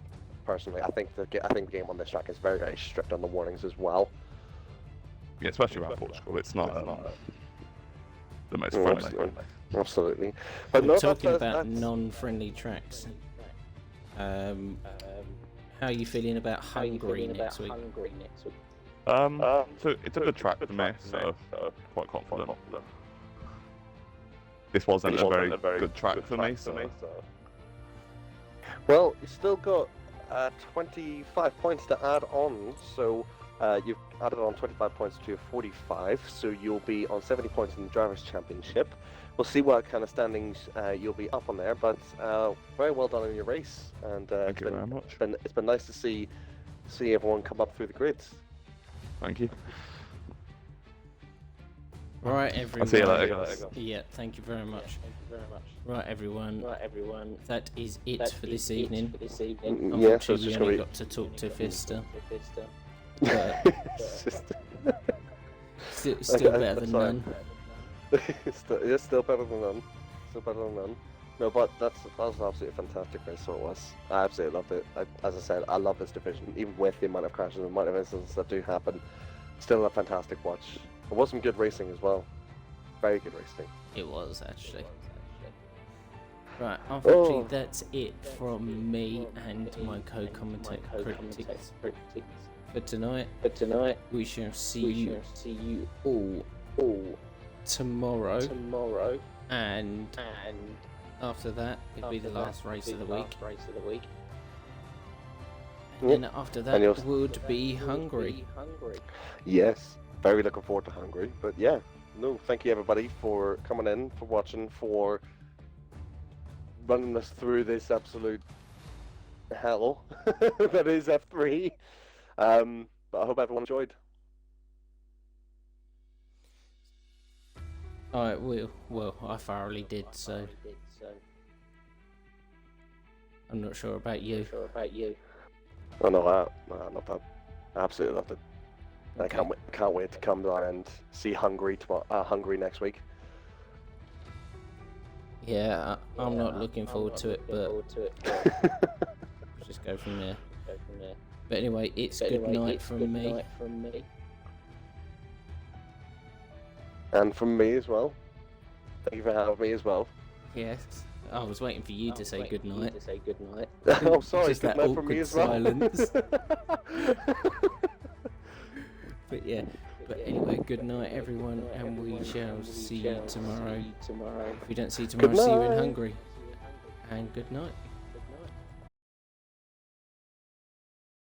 personally. I think the game on this track is very, very strict on the warnings as well. Yeah, especially around Portugal, it's not the most friendly. Absolutely. But talking about non-friendly tracks, How are you feeling about Hungary next week? So it's a good track for me, so quite confident. This wasn't a very good track for me, so. Well, you still got 25 points to add on, so you've added on 25 points to your 45, so you'll be on 70 points in the Drivers' Championship. We'll see what kind of standings you'll be up on there, but very well done in your race, and Thank you very much. It's been nice to see everyone come up through the grids. Thank you. Right, everyone. I'll see you later, guys. Yeah, thank you very much. Right, everyone. That is it for this evening. Yeah, so it's Unfortunately, just we only going got to talk to Vista. to But still better than none. It's still better than none. Still better than none. No, but that was an absolutely fantastic race, so it was. I absolutely loved it. As I said, I love this division, even with the amount of crashes and the amount of incidents that do happen. Still a fantastic watch. It was some good racing as well. Very good racing. It was, actually. Right, unfortunately, that's it from me and my co-commentator critics for tonight. We shall see you all tomorrow. And after that, it'll be the last race of the week. And then after that would be Hungary. Yes, very looking forward to Hungary. But yeah, no, thank you everybody for coming in, for watching, for running us through this absolute hell that is F3. But I hope everyone enjoyed. Alright, well, I thoroughly did, so I'm not sure about you. I know that. I love that. I absolutely loved it. Okay. I can't wait to come down and see Hungary next week. Yeah, I'm not looking forward to it, but we'll just go from there. But anyway, it's good night from me. And from me as well. Thank you for having me as well. Yes, I was waiting for you to say good night. Oh, sorry, Just good that night from me awkward as well. silence. But yeah, but anyway, good night everyone, and we shall see you tomorrow. If we don't see you tomorrow, see you in Hungary. And good night.